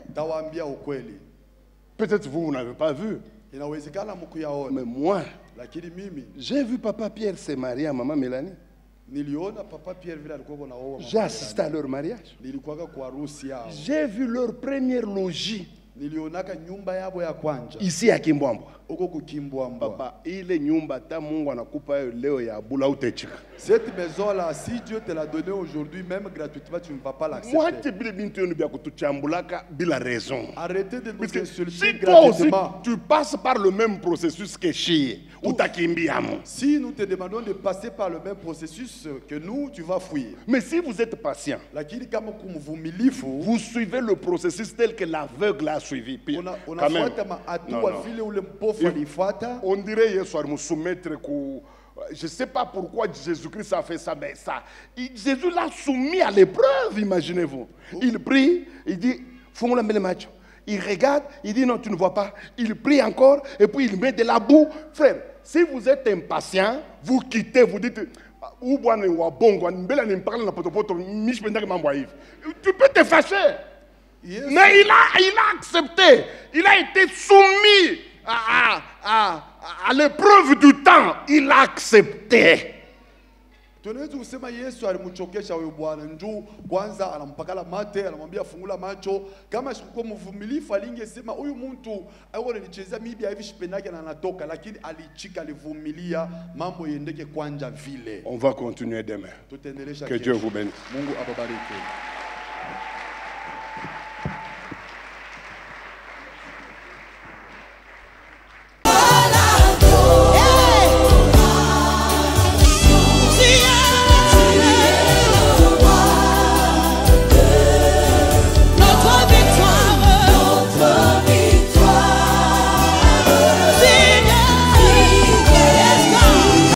Peut-être vous n'avez pas vu. Mais moi, j'ai vu papa Pierre se marier à maman Mélanie. J'ai assisté à leur mariage. J'ai vu leur première logis ici à Kimbwambwa. Papa, ile nyumba ta Mungu anakupa leo ya bula utechika. Cette maison-là, si Dieu te l'a donnée aujourd'hui, même gratuitement, tu ne vas pas l'accepter. Moi, tu bile bintu yonu bia kutuchambulaka bila raison. Arrêtez de nous insulter si toi aussi gratuitement. tu passes par le même processus que chez utakimbiamo. Si nous te demandons de passer par le même processus que nous, tu vas fuir. Mais si vous êtes patient, vous suivez le processus tel que l'aveugle a suivi. Puis, quand même, on dirait hier soir me soumettre je ne sais pas pourquoi Jésus-Christ a fait ça, mais ça. Jésus l'a soumis à l'épreuve, imaginez-vous. Il prie, il dit, fais-moi le match. Il regarde, il dit non, tu ne vois pas. Il prie encore, et puis il met de la boue. Frère, si vous êtes impatient, vous quittez, vous dites, tu peux te fâcher. Yes. Mais il a accepté. Il a été soumis à l'épreuve du temps. Il a accepté. Tunaweza kusema Yesu alimchokesha huyo bwana njoo kwanza anampakala mate anamwambia fungula macho kama sikuwa mvumilifu alingesema huyu mtu aone nichezea mibia hivi shipendake na anatoka lakini alichika alivumilia mambo yendeke kwanja vile. On va continuer demain. Tutaendelea que Dieu vous bénisse. Mungu ababariki.